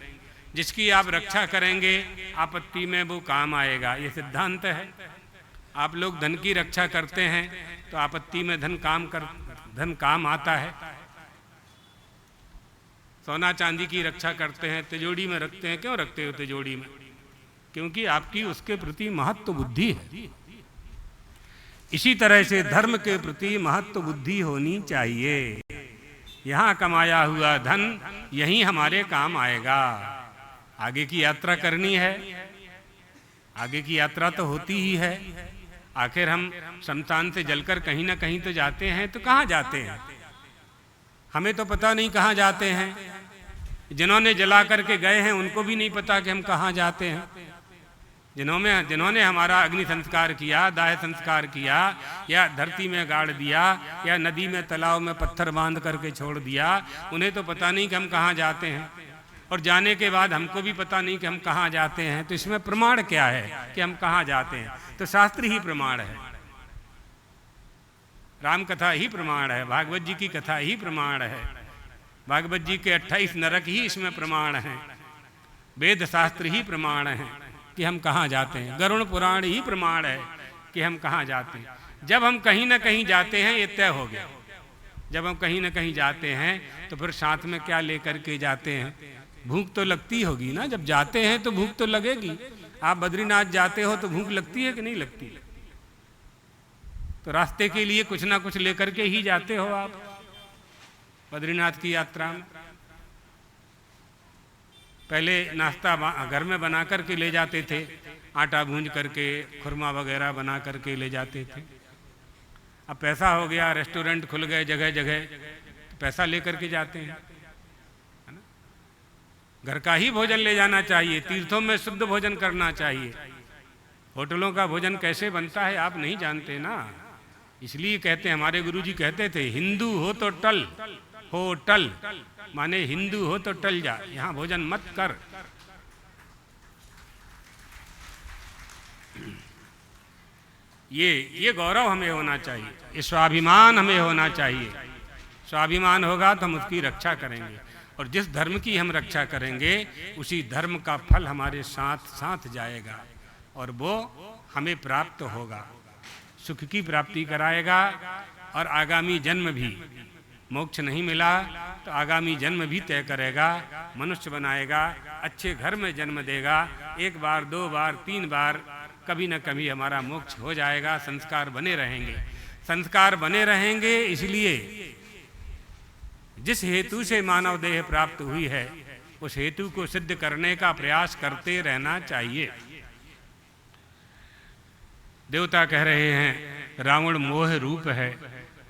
जिसकी आप रक्षा करेंगे आपत्ति में वो काम आएगा। ये सिद्धांत है। आप लोग धन की रक्षा करते हैं तो आपत्ति में धन काम आता है। सोना चांदी की रक्षा करते हैं, तिजोरी में रखते हैं। क्यों रखते हो तिजोरी में? क्योंकि आपकी उसके प्रति महत्व बुद्धि है। इसी तरह से धर्म के प्रति महत्व बुद्धि होनी चाहिए। यहाँ कमाया हुआ धन यहीं हमारे काम आएगा। आगे की यात्रा करनी है, आगे की यात्रा तो होती ही है। आखिर हम शमशान से जलकर कहीं ना कहीं तो जाते हैं, तो कहाँ जाते हैं? हमें तो पता नहीं कहाँ जाते हैं। जिन्होंने जला करके गए हैं उनको भी नहीं पता कि हम कहाँ जाते हैं। जिन्होंने हमारा अग्नि संस्कार किया, दाह संस्कार किया, या धरती में गाड़ दिया, या नदी में तालाब में पत्थर बांध करके छोड़ दिया, उन्हें तो पता नहीं कि हम कहाँ जाते हैं। और जाने के बाद हमको भी पता नहीं कि हम कहाँ जाते हैं। तो इसमें प्रमाण क्या है कि हम कहाँ जाते हैं? तो शास्त्र ही प्रमाण है, राम कथा ही प्रमाण है, भागवत जी की कथा ही प्रमाण है, भागवत जी के 28 नरक ही इसमें प्रमाण हैं, वेद शास्त्र ही प्रमाण है कि हम कहाँ जाते हैं, गरुड़ पुराण ही प्रमाण है कि हम कहाँ जाते हैं। जब हम कहीं ना कहीं जाते हैं ये तय हो गया। जब हम कहीं ना कहीं जाते हैं तो फिर साथ में क्या लेकर के जाते हैं? भूख तो लगती होगी ना। जब जाते हैं तो भूख तो लगेगी। आप बद्रीनाथ जाते हो तो भूख लगती है कि नहीं लगती? तो रास्ते के लिए कुछ ना कुछ लेकर के ही जाते हो आप बद्रीनाथ की यात्रा में। पहले नाश्ता घर में बना करके ले जाते थे, आटा भूंज करके, खुरमा वगैरह बना करके ले जाते थे। अब पैसा हो गया, रेस्टोरेंट खुल गए जगह जगह, तो पैसा लेकर के जाते हैं, है ना। घर का ही भोजन ले जाना चाहिए। तीर्थों में शुद्ध भोजन करना चाहिए। होटलों का भोजन कैसे बनता है आप नहीं जानते ना। इसलिए कहते हैं, हमारे गुरुजी कहते थे, हिंदू हो तो टल, होटल माने हिंदू हो तो टल जा, यहाँ भोजन मत कर। ये गौरव हमें होना चाहिए, ये स्वाभिमान हमें होना चाहिए। स्वाभिमान होगा तो हम उसकी रक्षा करेंगे, और जिस धर्म की हम रक्षा करेंगे उसी धर्म का फल हमारे साथ साथ जाएगा और वो हमें प्राप्त होगा। सुख की प्राप्ति कराएगा और आगामी जन्म भी, मोक्ष नहीं मिला तो आगामी जन्म भी तय करेगा, मनुष्य बनाएगा, अच्छे घर में जन्म देगा, 1 बार 2 बार 3 बार, कभी न कभी हमारा मोक्ष हो जाएगा। संस्कार बने रहेंगे, संस्कार बने रहेंगे। इसलिए जिस हेतु से मानव देह प्राप्त हुई है उस हेतु को सिद्ध करने का प्रयास करते रहना चाहिए। देवता कह रहे हैं रावण मोह रूप है,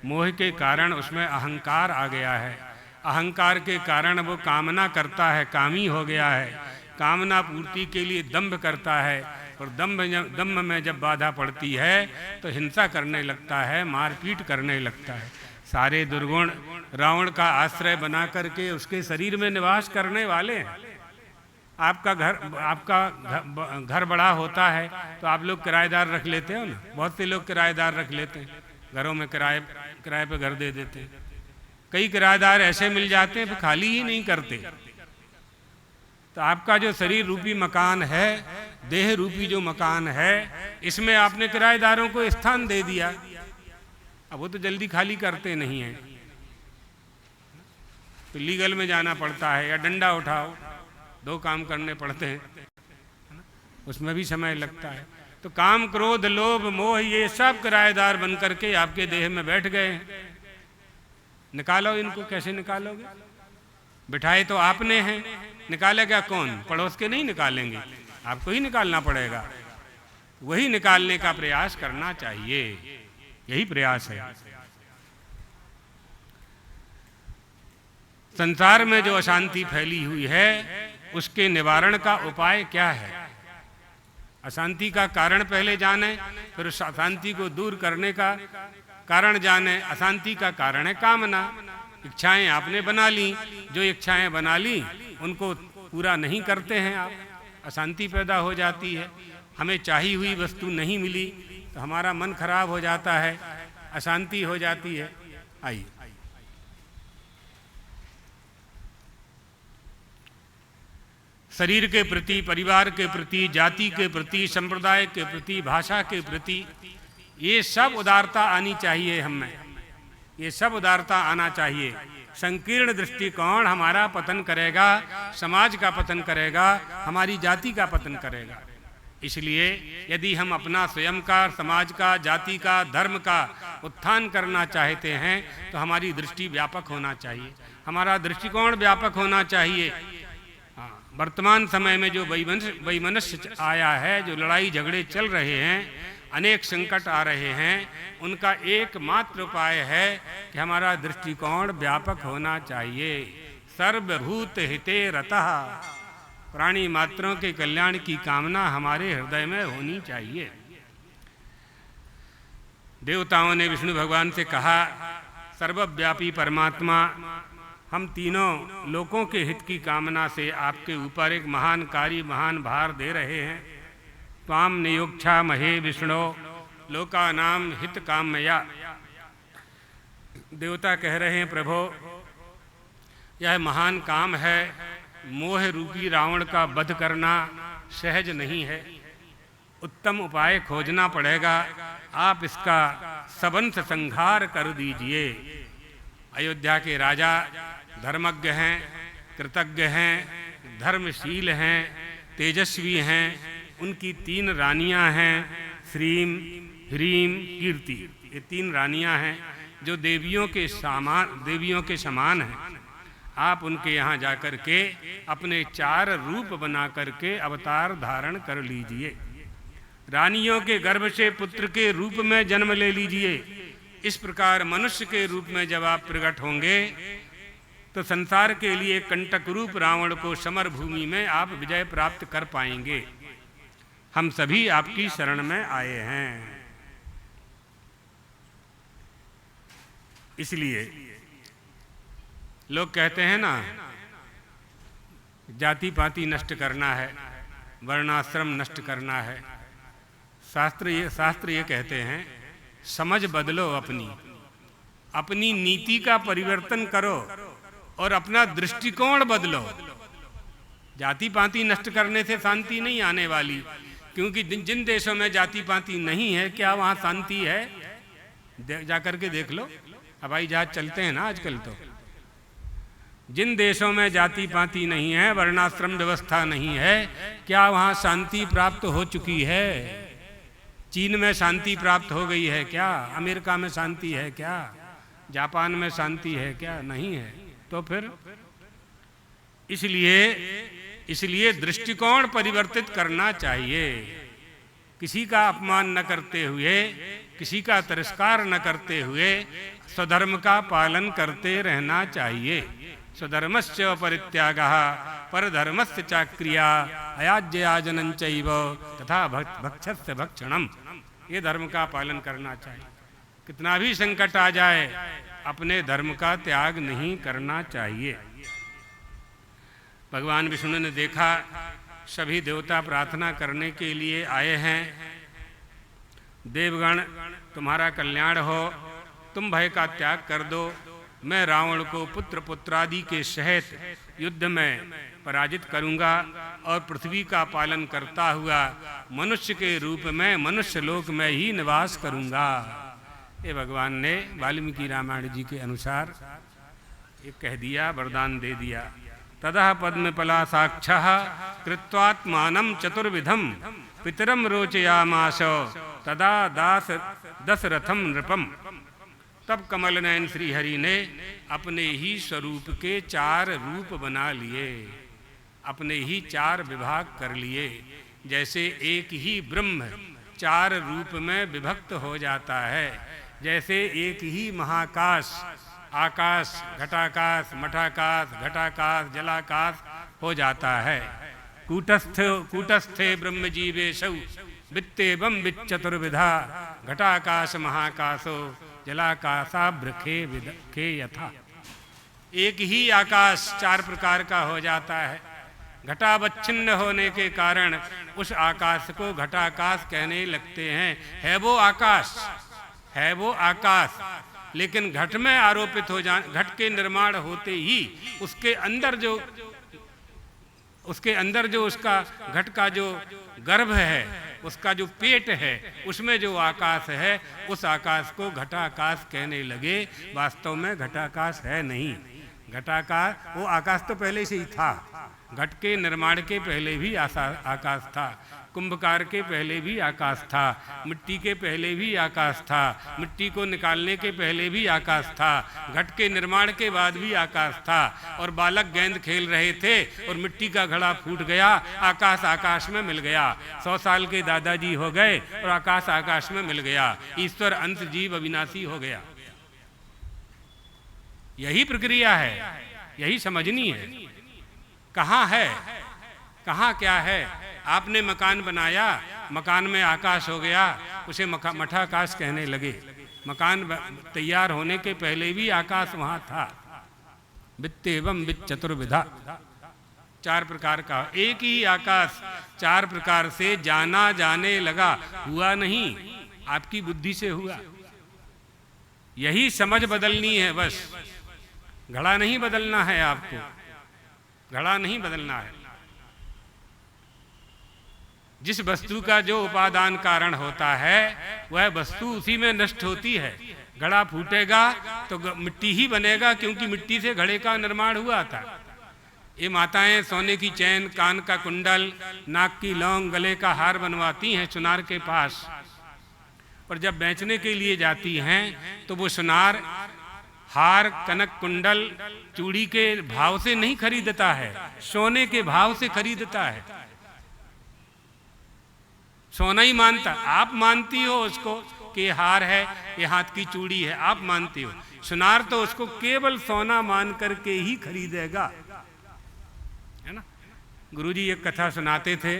मोह के कारण उसमें अहंकार आ गया है, अहंकार के कारण वो कामना करता है, कामी हो गया है, कामना पूर्ति के लिए दंभ करता है, और दंभ में जब बाधा पड़ती है तो हिंसा करने लगता है, मारपीट करने लगता है। सारे दुर्गुण रावण का आश्रय बना करके उसके शरीर में निवास करने वाले हैं। आपका घर बड़ा होता है तो आप लोग किराएदार रख लेते हो ना, बहुत से लोग किराएदार रख लेते हैं, घरों में किराए पे घर दे देते हैं। कई किराएदार ऐसे मिल जाते हैं खाली ही नहीं करते। तो आपका जो शरीर रूपी मकान है, देह रूपी जो मकान है, इसमें आपने किराएदारों को स्थान दे दिया, अब वो तो जल्दी खाली करते नहीं हैं, तो लीगल में जाना पड़ता है या डंडा उठाओ, 2 काम करने पड़ते हैं, उसमें भी समय लगता है। तो काम क्रोध लोभ मोह ये सब किराएदार बन करके आपके देह में बैठ गए हैं। निकालो इनको, कैसे निकालोगे? बिठाए तो आपने हैं, निकालेगा कौन? पड़ोस के नहीं निकालेंगे, आपको ही निकालना पड़ेगा। वही निकालने का प्रयास करना चाहिए, यही प्रयास है। संसार में जो अशांति फैली हुई है उसके निवारण का उपाय क्या है? अशांति का कारण पहले जाने, फिर उस अशांति को दूर करने का कारण जाने। अशांति का कारण है कामना, इच्छाएं आपने बना ली, जो इच्छाएं बना ली उनको पूरा नहीं करते हैं आप, अशांति पैदा हो जाती है। हमें चाहिए हुई वस्तु नहीं मिली तो हमारा मन खराब हो जाता है, अशांति हो जाती है। आइए शरीर के प्रति, परिवार के प्रति, जाति के प्रति, संप्रदाय के प्रति, भाषा के प्रति, ये सब उदारता आनी चाहिए हमें, ये सब उदारता आना चाहिए। संकीर्ण दृष्टिकोण हमारा पतन करेगा, समाज का पतन करेगा, हमारी जाति का पतन करेगा। इसलिए यदि हम अपना स्वयं का, समाज का, जाति का, धर्म का उत्थान करना चाहते हैं तो हमारी दृष्टि व्यापक होना चाहिए, हमारा दृष्टिकोण व्यापक होना चाहिए। वर्तमान समय में जो वैमनस्य आया है, जो लड़ाई झगड़े चल रहे हैं, अनेक संकट आ रहे हैं, उनका एकमात्र उपाय है कि हमारा दृष्टिकोण व्यापक होना चाहिए। सर्वभूत हिते रतः, प्राणी मात्रों के कल्याण की कामना हमारे हृदय में होनी चाहिए। देवताओं ने विष्णु भगवान से कहा, सर्वव्यापी परमात्मा, हम तीनों लोकों के हित की कामना से आपके ऊपर एक महान कार्य, महान भार दे रहे हैं। त्वाम नियोक्षा महे विष्णु लोकानाम हित कामया। देवता कह रहे हैं, प्रभो यह महान काम है, मोह रूपी रावण का वध करना सहज नहीं है, उत्तम उपाय खोजना पड़ेगा, आप इसका सबंत संहार कर दीजिए। अयोध्या के राजा धर्मज्ञ हैं, कृतज्ञ हैं, धर्मशील हैं, तेजस्वी हैं, उनकी 3 रानियां हैं, श्रीम ह्रीम कीर्ति, ये 3 रानियां हैं जो देवियों के समान हैं। आप उनके यहाँ जाकर के अपने 4 रूप बना करके अवतार धारण कर लीजिए, रानियों के गर्भ से पुत्र के रूप में जन्म ले लीजिए। इस प्रकार मनुष्य के रूप में जब आप प्रकट होंगे तो संसार के लिए कंटक रूप रावण को समर भूमि में आप विजय प्राप्त कर पाएंगे। हम सभी आपकी शरण में आए हैं। इसलिए लोग कहते हैं ना, जाति पाति नष्ट करना है, वर्णाश्रम नष्ट करना है। शास्त्र ये कहते हैं, समझ बदलो, अपनी नीति का परिवर्तन करो और अपना दृष्टिकोण बदलो। जाति पाति नष्ट करने से शांति नहीं आने वाली, क्योंकि जिन देशों में जाति पाति नहीं है, क्या वहाँ शांति है? जाकर के देख लो, हवाई जहाज चलते हैं ना आजकल। तो जिन देशों में जाति पाति नहीं है, वर्णाश्रम व्यवस्था नहीं है, क्या वहाँ शांति प्राप्त हो चुकी है? चीन में शांति प्राप्त हो गई है क्या? अमेरिका में शांति है क्या? जापान में शांति है क्या? नहीं है। तो फिर इसलिए दृष्टिकोण परिवर्तित करना चाहिए। किसी का अपमान न करते हुए, किसी का तिरस्कार न करते हुए स्वधर्म का पालन करते रहना चाहिए। स्वधर्मस्य परित्यागः परधर्मस्य चाक्रिया अयाज्याजनं चैव तथा भक्षस्य भक्षणम। ये धर्म का पालन करना चाहिए। कितना भी संकट आ जाए, अपने धर्म का त्याग नहीं करना चाहिए। भगवान विष्णु ने देखा सभी देवता प्रार्थना करने के लिए आए हैं, देवगण तुम्हारा कल्याण हो, तुम भय का त्याग कर दो, मैं रावण को पुत्र पुत्रादि के सहित युद्ध में पराजित करूंगा और पृथ्वी का पालन करता हुआ मनुष्य के रूप में मनुष्य लोक में ही निवास करूंगा। ये भगवान ने वाल्मीकि रामायण जी के अनुसार ये कह दिया, वरदान दे दिया। ततः पद्मपलासाक्षः कृत्वात्मानं चतुर्विधं पितरं रोचयामास तदा दशरथं नृपम्। तब कमल नयन श्री हरि ने अपने ही स्वरूप के 4 रूप बना लिए, अपने ही 4 विभाग कर लिए। जैसे एक ही ब्रह्म 4 रूप में विभक्त हो जाता है, जैसे एक ही महाकाश, आकाश, घटाकाश, मठाकाश, घटाकाश, जलाकाश हो जाता है। कूटस्थे ब्रह्म जीवेशौ वित्तेवं विच्चतुर्विधा घटाकाश महाकाशो जलाकाशाभ्रखे यथा। एक ही आकाश 4 प्रकार का हो जाता है। घटावच्छिन्न होने के कारण उस आकाश को घटाकाश कहने लगते हैं। है वो आकाश, है वो आकाश, लेकिन घट में आरोपित हो जाने, घट के निर्माण होते ही उसके अंदर जो उसका घट का जो गर्भ है, उसका जो पेट है, उसमें जो आकाश है, उस आकाश को घटाकाश कहने लगे। वास्तव में घटाकाश है नहीं। घटाकाश, वो आकाश तो पहले से ही था। घट के निर्माण के पहले भी आकाश था, कुंभकार के पहले भी आकाश था, मिट्टी के पहले भी आकाश था, मिट्टी को निकालने के पहले भी आकाश था, घट के निर्माण के बाद भी आकाश था। और बालक गेंद खेल रहे थे और मिट्टी का घड़ा फूट गया, आकाश आकाश में मिल गया। 100 साल के दादाजी हो गए और आकाश आकाश में मिल गया। ईश्वर अंत, जीव अविनाशी हो गया। यही प्रक्रिया है, यही समझनी है। कहाँ है, कहाँ क्या है? आपने मकान बनाया, मकान में आकाश हो गया, उसे मठाकाश कहने लगे। मकान तैयार होने के पहले भी आकाश वहाँ था। वित्तेवं विच्चतुर्विधा, 4 प्रकार का। एक ही आकाश 4 प्रकार से जाना जाने लगा। हुआ नहीं, आपकी बुद्धि से हुआ। यही समझ बदलनी है बस। घड़ा नहीं बदलना है आपको, घड़ा नहीं बदलना है। जिस वस्तु का जो उपादान कारण होता है, वह वस्तु उसी में नष्ट होती है। घड़ा फूटेगा तो मिट्टी ही बनेगा, क्योंकि मिट्टी से घड़े का निर्माण हुआ था। ये माताएं सोने की चैन, कान का कुंडल, नाक की लौंग, गले का हार बनवाती हैं सुनार के पास, और जब बेचने के लिए जाती हैं तो वो सुनार हार, कनक, कुंडल, चूड़ी के भाव से नहीं खरीदता है, सोने के भाव से खरीदता है। सोना ही मानता। आप मानती हो उसको कि ये हार है, ये हाथ की चूड़ी है, आप मानती हो। सुनार तो उसको केवल सोना मान करके ही खरीदेगा, है ना। गुरुजी एक कथा सुनाते थे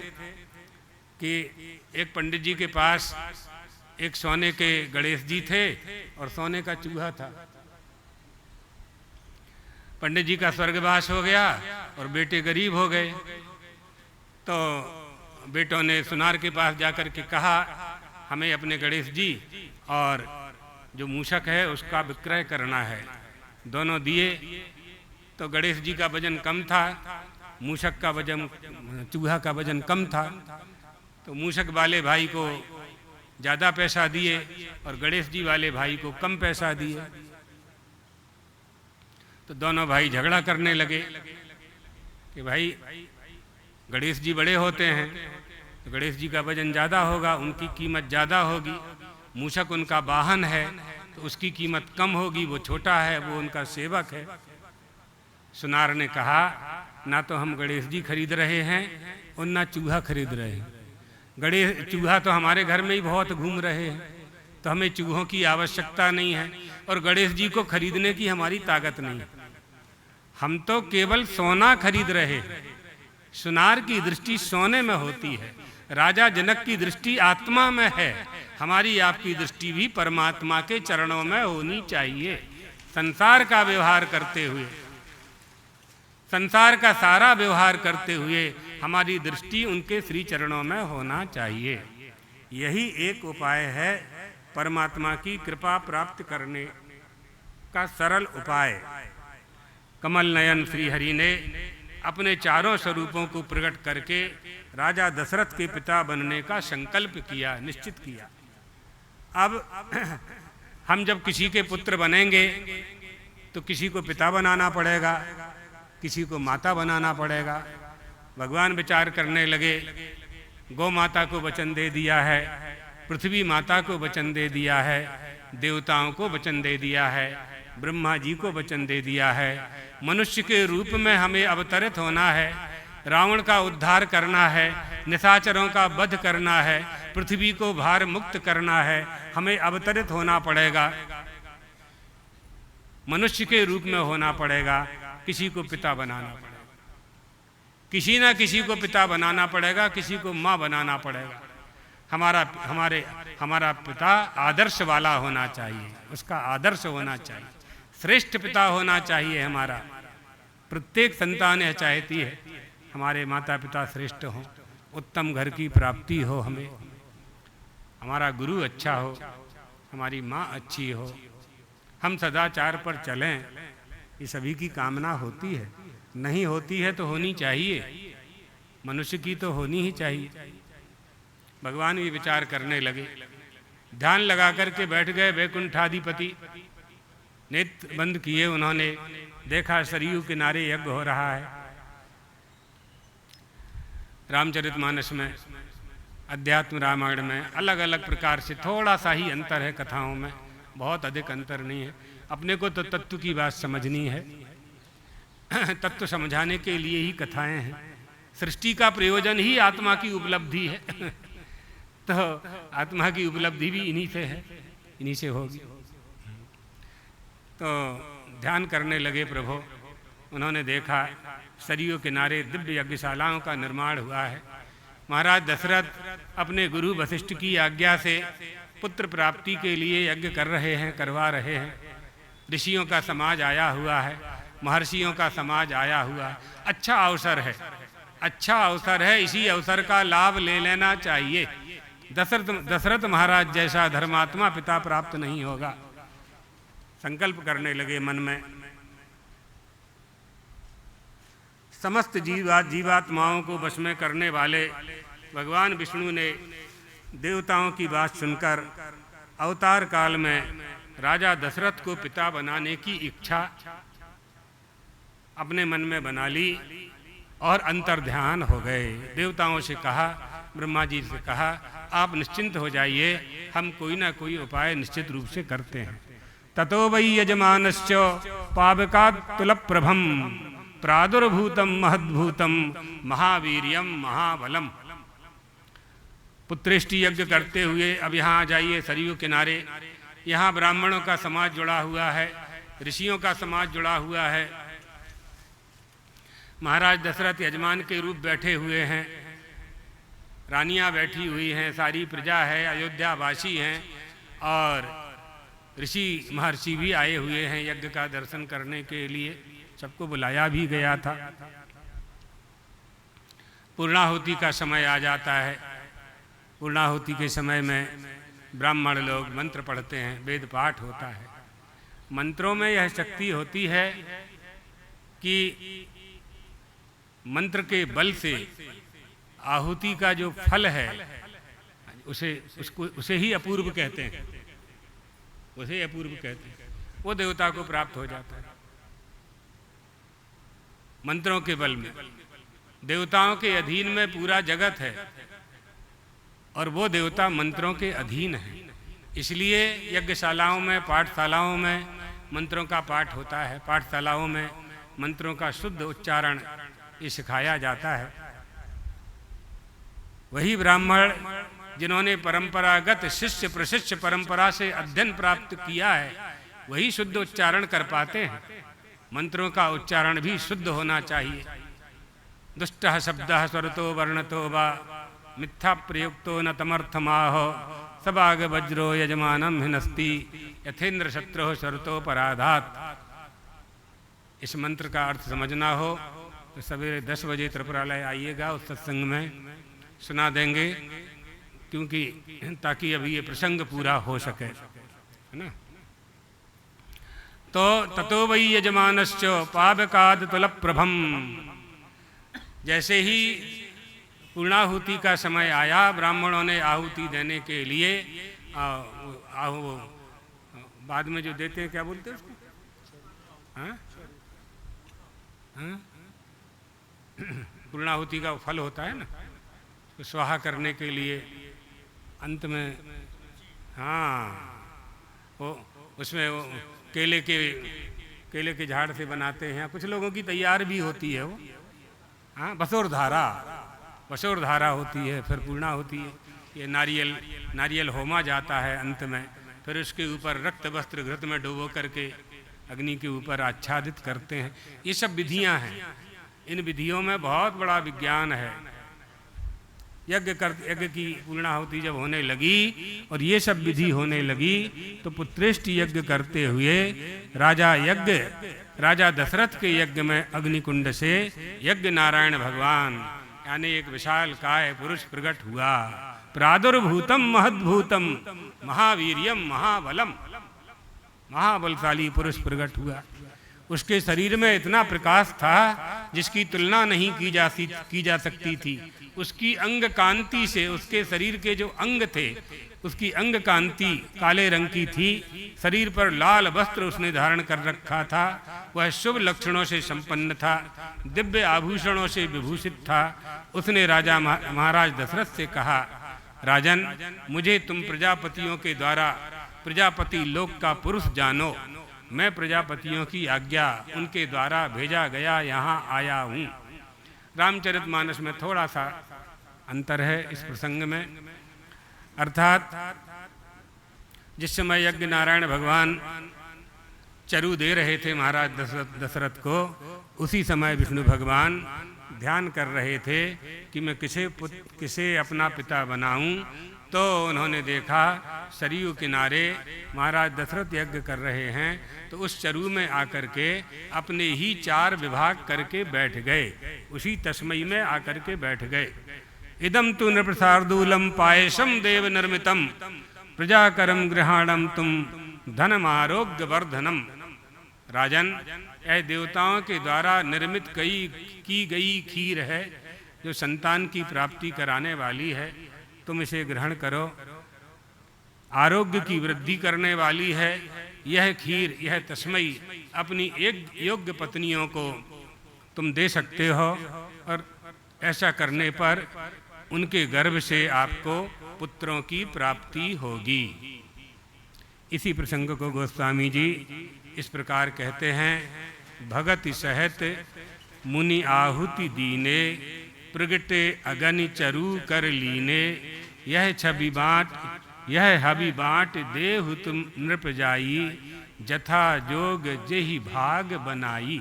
कि एक पंडित जी के पास एक सोने के गणेश जी थे और सोने का चूहा था। पंडित जी का स्वर्गवास हो गया और बेटे गरीब हो गए। तो बेटों ने सुनार के पास जाकर के कहा, हमें अपने गणेश जी और जो मूषक है उसका विक्रय करना है। दोनों दिए तो गणेश जी का वजन कम था, मूषक का वजन, चूहा का वजन कम था। तो मूषक वाले भाई को ज़्यादा पैसा दिए और गणेश जी वाले भाई को कम पैसा दिए। तो दोनों भाई झगड़ा करने लगे कि भाई गणेश जी बड़े होते हैं तो गणेश जी का वजन ज़्यादा होगा, उनकी कीमत ज़्यादा होगी। मूषक उनका वाहन है तो उसकी कीमत कम होगी, वो छोटा है, वो उनका सेवक है। सुनार ने कहा, ना तो हम गणेश जी खरीद रहे हैं और ना चूहा खरीद रहे हैं। चूहा तो हमारे घर में ही बहुत घूम रहे हैं, तो हमें चूहों की आवश्यकता नहीं है, और गणेश जी को खरीदने की हमारी ताकत नहीं। हम तो केवल सोना खरीद रहे हैं। सुनार की दृष्टि सोने में होती है, राजा जनक की दृष्टि आत्मा में है। हमारी आपकी दृष्टि भी परमात्मा के चरणों में होनी चाहिए। संसार का व्यवहार करते हुए, संसार का सारा व्यवहार करते हुए हमारी दृष्टि उनके श्री चरणों में होना चाहिए। यही एक उपाय है परमात्मा की कृपा प्राप्त करने का सरल उपाय। कमल नयन श्री हरि ने अपने चारों स्वरूपों को प्रकट करके राजा दशरथ के पिता बनने का संकल्प किया, निश्चित किया। अब हम जब किसी के पुत्र बनेंगे तो किसी को पिता बनाना पड़ेगा, किसी को माता बनाना पड़ेगा। भगवान विचार करने लगे, गौ माता को वचन दे दिया है, पृथ्वी माता को वचन दे दिया है, देवताओं को वचन दे दिया है, ब्रह्मा जी को वचन दे दिया है। मनुष्य के रूप में हमें अवतरित होना है, रावण का उद्धार करना है, निशाचरों का वध करना है, पृथ्वी को भार मुक्त करना है। हमें अवतरित होना पड़ेगा, मनुष्य के रूप में होना पड़ेगा, किसी को पिता बनाना पड़ेगा, किसी ना किसी को पिता बनाना पड़ेगा, किसी को माँ बनाना पड़ेगा। हमारा पिता आदर्श वाला होना चाहिए, उसका आदर्श होना चाहिए, श्रेष्ठ पिता होना चाहिए। हमारा प्रत्येक संतान यह चाहती है हमारे माता पिता श्रेष्ठ हों, उत्तम घर की प्राप्ति हो, हमें हमारा गुरु अच्छा हो, हमारी माँ अच्छी हो, हम सदाचार पर चलें। ये सभी की कामना होती है, नहीं होती है तो होनी चाहिए, मनुष्य की तो होनी ही चाहिए। भगवान भी विचार करने लगे, ध्यान लगा करके बैठ गए। वैकुंठाधिपति नेत्र बंद किए उन्होंने, देखा सरयू किनारे यज्ञ हो रहा है। रामचरितमानस में, अध्यात्म रामायण में अलग अलग प्रकार से थोड़ा सा ही अंतर है, कथाओं में बहुत अधिक अंतर नहीं है। अपने को तो तत्व की बात समझनी है, तत्व समझाने के लिए ही कथाएं हैं। सृष्टि का प्रयोजन ही आत्मा की उपलब्धि है तो आत्मा की उपलब्धि भी इन्हीं से है, इन्हीं से होगी। तो ध्यान करने लगे प्रभु। उन्होंने देखा सरयू किनारे दिव्य यज्ञशालाओं का निर्माण हुआ है। महाराज दशरथ अपने गुरु वशिष्ठ की आज्ञा से पुत्र प्राप्ति के लिए यज्ञ कर रहे हैं, करवा रहे हैं। ऋषियों का समाज आया हुआ है, महर्षियों का समाज आया हुआ है। अच्छा अवसर है, अच्छा अवसर है, इसी अवसर का लाभ ले लेना चाहिए। दशरथ महाराज जैसा धर्मात्मा पिता प्राप्त नहीं होगा। संकल्प करने लगे मन में। समस्त जीवात्माओं को वश में करने वाले भगवान विष्णु ने देवताओं की बात सुनकर अवतार काल में राजा दशरथ को पिता बनाने की इच्छा अपने मन में बना ली और अंतर्ध्यान हो गए। देवताओं से कहा, ब्रह्मा जी से कहा, आप निश्चिंत हो जाइए, हम कोई ना कोई उपाय निश्चित रूप से करते हैं। ततो वै यजमानश्च पावकात्तुलप्रभम प्रादुर्भूतम महद्भूतम महावीर्यम महाबलम। पुत्रेष्टि यज्ञ करते हुए अब यहाँ आ जाइए सरयू किनारे। यहाँ ब्राह्मणों का समाज जुड़ा हुआ है, ऋषियों का समाज जुड़ा हुआ है। महाराज दशरथ यजमान के रूप बैठे हुए हैं, रानियां बैठी हुई हैं, सारी प्रजा है, अयोध्यावासी हैं, और ऋषि महर्षि भी आए हुए हैं यज्ञ का दर्शन करने के लिए। सबको बुलाया भी गया था। पूर्णाहुति का समय आ जाता है। पूर्णाहुति के समय में ब्राह्मण लोग मंत्र पढ़ते हैं, वेद पाठ होता है। मंत्रों में यह शक्ति होती है कि मंत्र के बल से आहुति का जो फल है उसे ही अपूर्व कहते हैं, उसे अपूर्व कहते हैं, वो देवता को प्राप्त हो जाता है मंत्रों के बल में। देवताओं के अधीन में पूरा जगत है और वो देवता मंत्रों के अधीन है। इसलिए यज्ञशालाओं में, पाठशालाओं में मंत्रों का पाठ होता है, पाठशालाओं में मंत्रों का शुद्ध उच्चारण ये सिखाया जाता है। वही ब्राह्मण जिन्होंने परंपरागत शिष्य प्रशिष्य परंपरा से अध्ययन प्राप्त किया है वही शुद्ध उच्चारण कर पाते हैं। मंत्रों का उच्चारण भी शुद्ध होना चाहिए। दुष्टः शब्दः स्वरतो वर्णतो वा मिथ्या प्रयुक्तो न तमर्थमाहो सबाग वज्रो यजमानम हिनस्ति यथेन्द्र शत्रुः स्वरतो पराधात। इस मंत्र का अर्थ समझना हो तो सवेरे 10 बजे त्रिपुरालय आइएगा, उस सत्संग में सुना देंगे, क्योंकि ताकि अभी ये प्रसंग पूरा हो सके, है ना। तो ततो वै यजमानश्च पावकाद तुलप्रभम। जैसे ही पूर्णाहुति का समय आया, ब्राह्मणों ने आहुति देने के लिए बाद में जो देते हैं क्या बोलते हैं उसको, हाँ? पूर्णाहुति का फल होता है ना, तो स्वाहा करने के लिए अंत में, हाँ, वो उसमें वो केले के झाड़ से बनाते हैं। कुछ लोगों की तैयार भी होती है वो, हाँ, बसोर धारा होती है, फिर पूर्णा होती है। ये नारियल होमा जाता है अंत में, फिर उसके ऊपर रक्त वस्त्र घृत में डुबो करके अग्नि के ऊपर आच्छादित करते हैं। ये सब विधियां हैं। इन विधियों में बहुत बड़ा विज्ञान है। यज्ञ की पूर्णाहुति जब होने लगी और ये सब विधि होने लगी तो पुत्रेष्टि यज्ञ करते हुए राजा दशरथ के यज्ञ में अग्निकुंड से यज्ञ नारायण भगवान यानी एक विशाल काय पुरुष प्रकट हुआ। प्रादुर्भूतम महद्भूतम महावीर्यम महाबलम, महाबलशाली पुरुष प्रकट हुआ। उसके शरीर में इतना प्रकाश था जिसकी तुलना नहीं की जा सकती थी। उसकी अंग कांति से, उसके शरीर के जो अंग थे उसकी अंग कांति काले रंग की थी। शरीर पर लाल वस्त्र उसने धारण कर रखा था। वह शुभ लक्षणों से संपन्न था, दिव्य आभूषणों से विभूषित था। उसने राजा महाराज दशरथ से कहा, राजन, मुझे तुम प्रजापतियों के द्वारा प्रजापति लोक का पुरुष जानो। मैं प्रजापतियों की आज्ञा उनके द्वारा भेजा गया यहाँ आया हूँ। रामचरितमानस में थोड़ा सा अंतर है इस प्रसंग में। अर्थात जिस समय यज्ञ नारायण भगवान चरु दे रहे थे महाराज दशरथ को, उसी समय विष्णु भगवान ध्यान कर रहे थे कि मैं किसे अपना पिता बनाऊं। तो उन्होंने देखा सरयू किनारे महाराज दशरथ यज्ञ कर रहे हैं, तो उस चरु में आकर के अपने ही 4 विभाग करके बैठ गए, उसी तस्मयी में आकर के बैठ गए। इदम तु नृप्रसार्दूलम पायसम देव निर्मितम प्रजाकरम गृहाणम तुम धनम आरोग्य वर्धनम। राजन, यह देवताओं के द्वारा निर्मित की गई खीर है जो संतान की प्राप्ति कराने वाली है। तुम इसे ग्रहण करो, आरोग्य की वृद्धि करने वाली है। यह खीर, यह तस्मई अपनी एक योग्य पत्नियों को तुम दे सकते हो और ऐसा करने पर उनके गर्भ से आपको पुत्रों की प्राप्ति होगी। इसी प्रसंग को गोस्वामी जी इस प्रकार कहते हैं, भगति सहत मुनि आहुति दीने प्रगटे अगनि चरु कर लीने। यह छवि बाट यह हबि बाट देहु तुम नृप जाई जथा जोग जेहि भाग बनाई।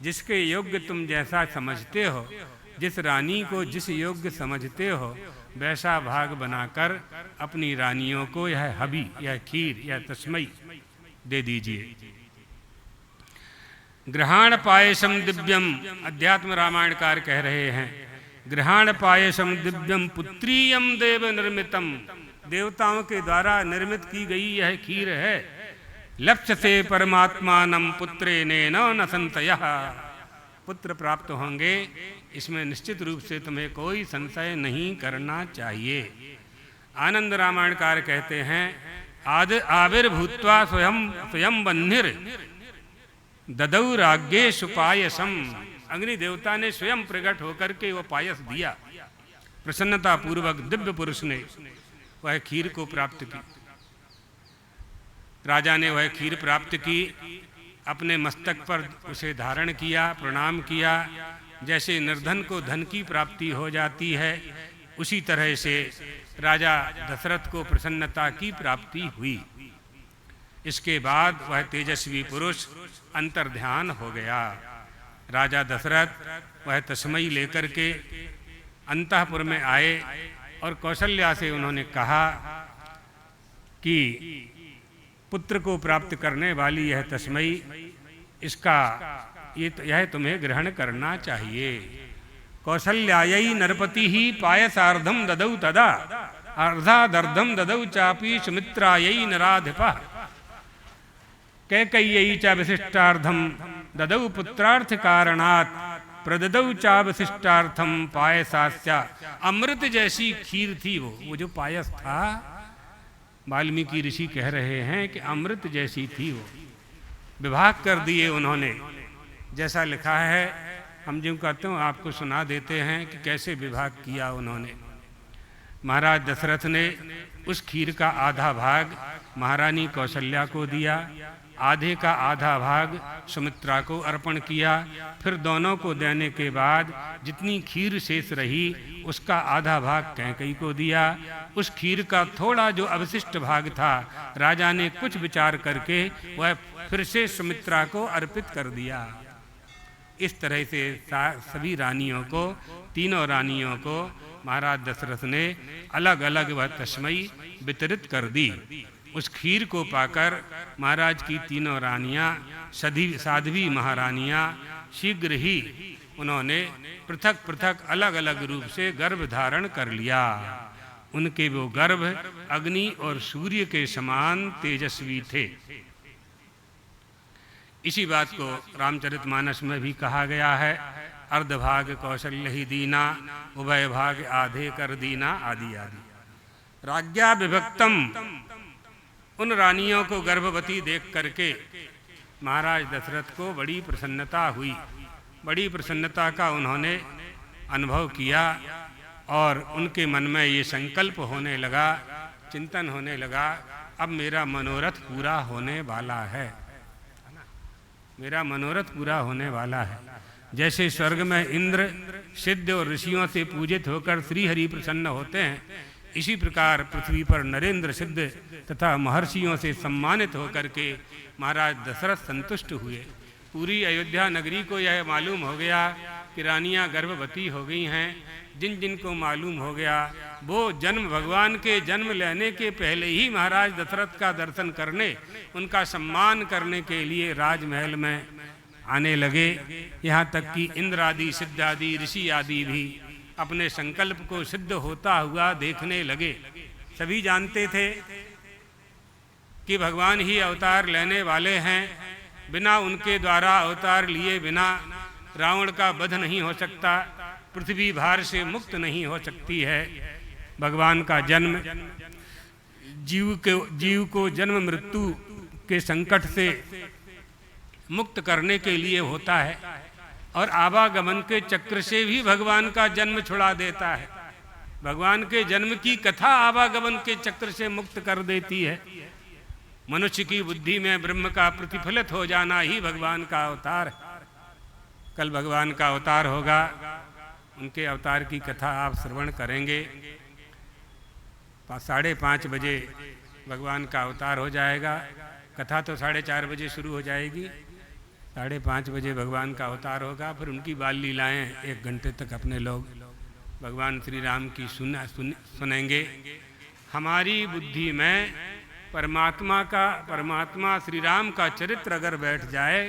जिसके योग्य तुम जैसा समझते हो, जिस रानी को जिस योग्य समझते हो, वैसा भाग बनाकर अपनी रानियों को यह हबी, यह खीर, यह तस्मई दे दीजिए। ग्रहाण पायसम दिव्यम, अध्यात्म रामायणकार कह रहे हैं, ग्रहाण पायसम दिव्यम पुत्रीयम देव निर्मितम। देवताओं के द्वारा निर्मित की गई यह खीर है। लक्ष्य से परमात्मानम पुत्रे ने न संशयः। पुत्र प्राप्त होंगे इसमें निश्चित रूप से तुम्हें कोई संशय नहीं करना चाहिए। आनंद रामायणकार कहते हैं, आद आविर्भूत्वा स्वयं बन्धिर ददौ राज्ञे सुपायसम। अग्नि देवता ने स्वयं प्रकट होकर के वो पायस दिया। प्रसन्नता पूर्वक दिव्य पुरुष ने वह खीर को प्राप्त की। राजा ने वह खीर प्राप्त की, अपने मस्तक पर उसे धारण किया, प्रणाम किया। जैसे निर्धन को धन की प्राप्ति हो जाती है, उसी तरह से राजा दशरथ को प्रसन्नता की प्राप्ति हुई। इसके बाद वह तेजस्वी पुरुष अंतर्ध्यान हो गया। राजा दशरथ वह तस्मयी लेकर के अंतःपुर में आए और कौशल्या से उन्होंने कहा कि पुत्र को प्राप्त करने वाली यह तस्मयी, यह तुम्हें ग्रहण करना चाहिए। कौशल्यायै नरपति ही पायसार्धम ददौ तदा अर्धादर्धम ददौ चापि सुमित्रायै नराधिपः कैकेय्यै च विशिष्टार्धम ददौ पुत्रार्थ कारणात् प्रददौ च विशिष्टार्थम पायसास्या। अमृत जैसी खीर थी वो जो पायस था, वाल्मीकि ऋषि कह रहे हैं कि अमृत जैसी थी वो। विभाग कर दिए उन्होंने, जैसा लिखा है। हम जो कहते हैं आपको सुना देते हैं कि कैसे विभाग किया उन्होंने। महाराज दशरथ ने उस खीर का आधा भाग महारानी कौशल्या को दिया, आधे का आधा भाग सुमित्रा को अर्पण किया। फिर दोनों को देने के बाद जितनी खीर शेष रही उसका आधा भाग कैकेयी को दिया। उस खीर का थोड़ा जो अवशिष्ट भाग था, राजा ने कुछ विचार करके वह फिर से सुमित्रा को अर्पित कर दिया। इस तरह से सभी रानियों को, तीनों रानियों को महाराज दशरथ ने अलग अलग वह तस्मयी वितरित कर दी। उस खीर को पाकर महाराज की तीनों रानियां, साध्वी महारानियां शीघ्र ही उन्होंने पृथक पृथक अलग अलग रूप से गर्भ धारण कर लिया। उनके वो गर्भ अग्नि और सूर्य के समान तेजस्वी थे। इसी बात को रामचरितमानस में भी कहा गया है, अर्धभाग कौशल्य ही दीना, उभय भाग आधे कर दीना, आदि आदि। राज्ञा विभक्तम, उन रानियों को गर्भवती देख करके महाराज दशरथ को बड़ी प्रसन्नता हुई। बड़ी प्रसन्नता का उन्होंने अनुभव किया और उनके मन में ये संकल्प होने लगा, चिंतन होने लगा, अब मेरा मनोरथ पूरा होने वाला है, मेरा मनोरथ पूरा होने वाला है। जैसे स्वर्ग में इंद्र सिद्ध और ऋषियों से पूजित होकर श्री हरि प्रसन्न होते हैं, इसी प्रकार पृथ्वी पर नरेंद्र सिद्ध तथा महर्षियों से सम्मानित होकर के महाराज दशरथ संतुष्ट हुए। पूरी अयोध्या नगरी को यह मालूम हो गया कि रानियां गर्भवती हो गई हैं। जिन जिन को मालूम हो गया वो जन्म, भगवान के जन्म लेने के पहले ही महाराज दशरथ का दर्शन करने, उनका सम्मान करने के लिए राजमहल में आने लगे। यहाँ तक कि इंद्र आदि, सिद्ध आदि, ऋषि आदि भी अपने संकल्प को सिद्ध होता हुआ देखने लगे। सभी जानते थे कि भगवान ही अवतार लेने वाले हैं। बिना उनके द्वारा अवतार लिए बिना रावण का वध नहीं हो सकता, पृथ्वी भार से मुक्त नहीं हो सकती है। भगवान का जन्म जीव को जन्म मृत्यु के संकट से मुक्त करने के लिए होता है और आवागमन के चक्र से भी भगवान का जन्म छुड़ा देता है। भगवान के जन्म की कथा आवागमन के चक्र से मुक्त कर देती है। मनुष्य की बुद्धि में ब्रह्म का प्रतिफलित हो जाना ही भगवान का अवतार है। कल भगवान का अवतार होगा, उनके अवतार की कथा आप श्रवण करेंगे। 5:30 बजे भगवान का अवतार हो जाएगा। कथा तो 4:30 बजे शुरू हो जाएगी। 5:30 बजे भगवान का अवतार होगा। फिर उनकी बाल लीलाएं 1 घंटे तक अपने लोग भगवान श्री राम की सुनेंगे। हमारी बुद्धि में परमात्मा श्री राम का चरित्र अगर बैठ जाए,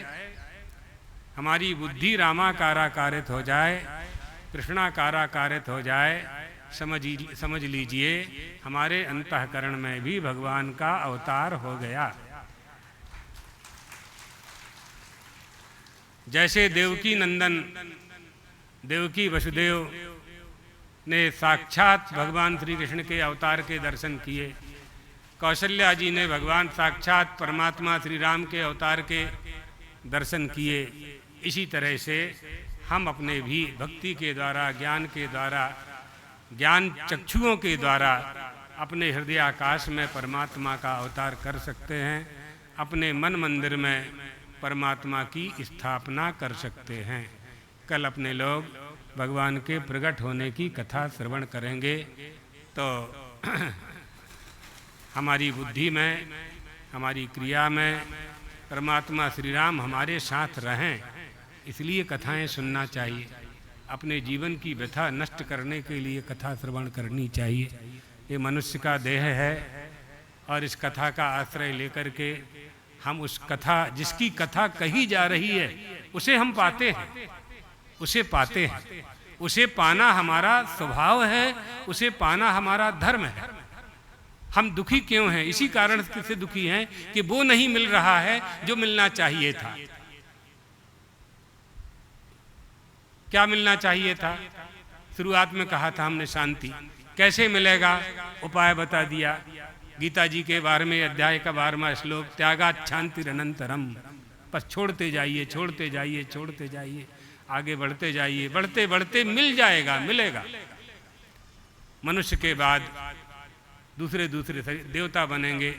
हमारी बुद्धि रामाकाराकारित हो जाए, कृष्णाकाराकारित हो जाए, समझ लीजिए हमारे अंतःकरण में भी भगवान का अवतार हो गया। जैसे देवकी नंदन देवकी वसुदेव ने साक्षात भगवान श्री कृष्ण के अवतार के दर्शन किए, कौशल्या जी ने भगवान साक्षात परमात्मा श्री राम के अवतार के दर्शन किए। इसी तरह से हम अपने भी भक्ति के द्वारा, ज्ञान के द्वारा, ज्ञान चक्षुओं के द्वारा अपने हृदय आकाश में परमात्मा का अवतार कर सकते हैं, अपने मन मंदिर में परमात्मा की स्थापना कर सकते हैं। कल अपने लोग भगवान के प्रकट होने की कथा श्रवण करेंगे, तो हमारी बुद्धि में, हमारी क्रिया में परमात्मा श्री राम हमारे साथ रहें, इसलिए कथाएं सुनना चाहिए। अपने जीवन की व्यथा नष्ट करने के लिए कथा श्रवण करनी चाहिए। ये मनुष्य का देह है और इस कथा का आश्रय लेकर के हम उस कथा, जिसकी कथा कही जा रही है, उसे हम पाते हैं, उसे पाते हैं। उसे पाना हमारा स्वभाव है, उसे पाना हमारा धर्म है। हम दुखी क्यों हैं? इसी कारण से दुखी हैं कि वो नहीं मिल रहा है जो मिलना चाहिए था। क्या मिलना चाहिए था? शुरुआत में कहा था हमने शांति। कैसे मिलेगा? उपाय बता दिया। गीता जी के 12वें अध्याय का 12वां श्लोक, त्यागात् शान्तिरनन्तरम्। बस छोड़ते जाइए, छोड़ते जाइए, छोड़ते जाइए, आगे बढ़ते जाइए, बढ़ते बढ़ते मिल जाएगा, मिलेगा। मनुष्य के बाद दूसरे देवता बनेंगे,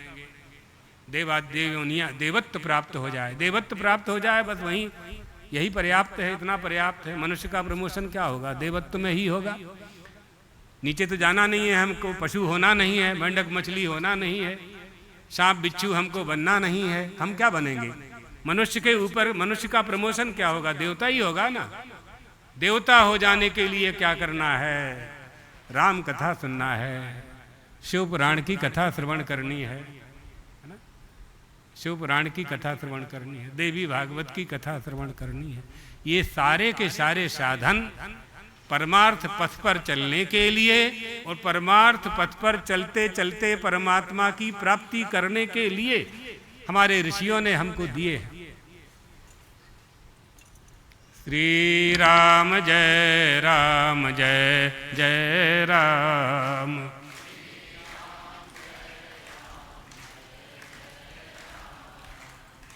देवत्व प्राप्त हो जाए, देवत्व प्राप्त हो जाए, बस वहीं यही पर्याप्त है, इतना पर्याप्त है। मनुष्य का प्रमोशन क्या होगा? देवत्व में ही होगा। नीचे तो जाना नहीं है हमको, पशु होना नहीं है, मेंढक मछली होना नहीं है, सांप बिच्छू हमको बनना नहीं है। हम क्या बनेंगे? मनुष्य के ऊपर मनुष्य का प्रमोशन क्या होगा? देवता ही होगा ना। देवता हो जाने के लिए क्या करना है? राम कथा सुनना है, शिव पुराण की कथा श्रवण करनी है ना? शिव पुराण की कथा श्रवण करनी है, देवी भागवत की कथा श्रवण करनी है। ये सारे के सारे साधन परमार्थ पथ पर चलने के लिए और परमार्थ पथ पर चलते चलते परमात्मा की प्राप्ति करने के लिए हमारे ऋषियों ने हमको दिए हैं। श्री राम जय राम, जय जय राम।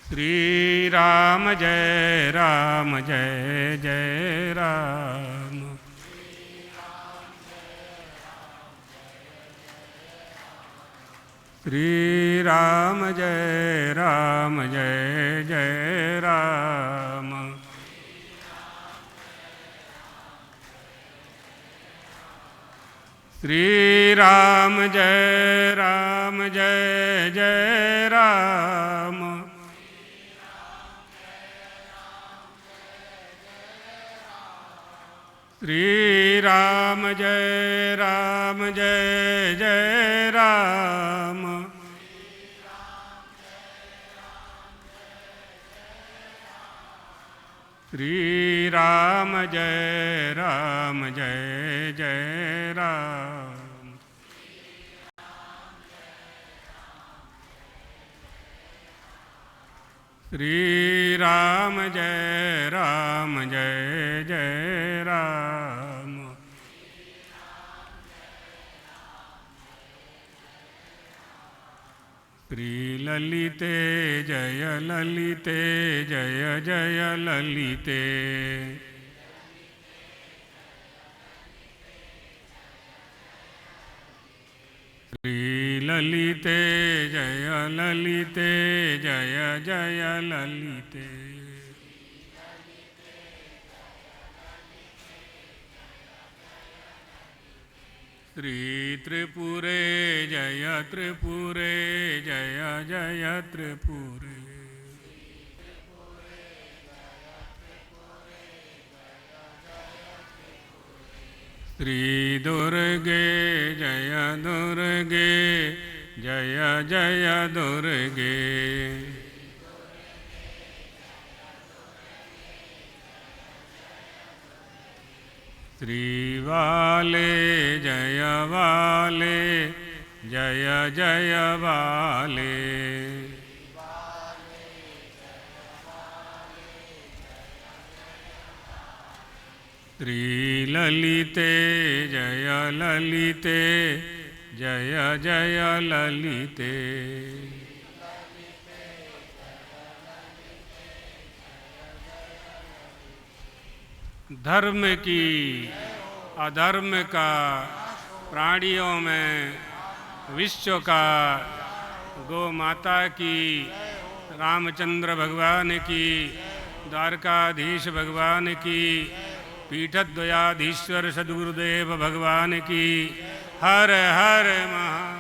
श्री राम जय राम, जय जय राम। श्री राम जय राम, जय जय राम। श्री राम जय राम, जय जय राम। श्री राम जय राम, जय जय राम। श्री राम जय राम, जय जय राम। श्री राम जय राम, जय जय राम। श्री ललिते जय ललिते, जय जय ललिते। श्री ललिते जय ललिते, जय जय ललिते। श्री त्रिपुरे जय त्रिपुरे, जय जय त्रिपुरे। श्री दुर्गे जय दुर्गे, जय जय दुर्गे। श्री वाले जय वाले, जय जय वाले। श्रीललिते जय ललिते जय जय ललिते। धर्म की अधर्म का प्राणियों में विश्व का, गौ माता की, रामचंद्र भगवान की, द्वारकाधीश भगवान की, पीठद्वयाधीश्वर सद्गुरुदेव भगवान की। हर हर महा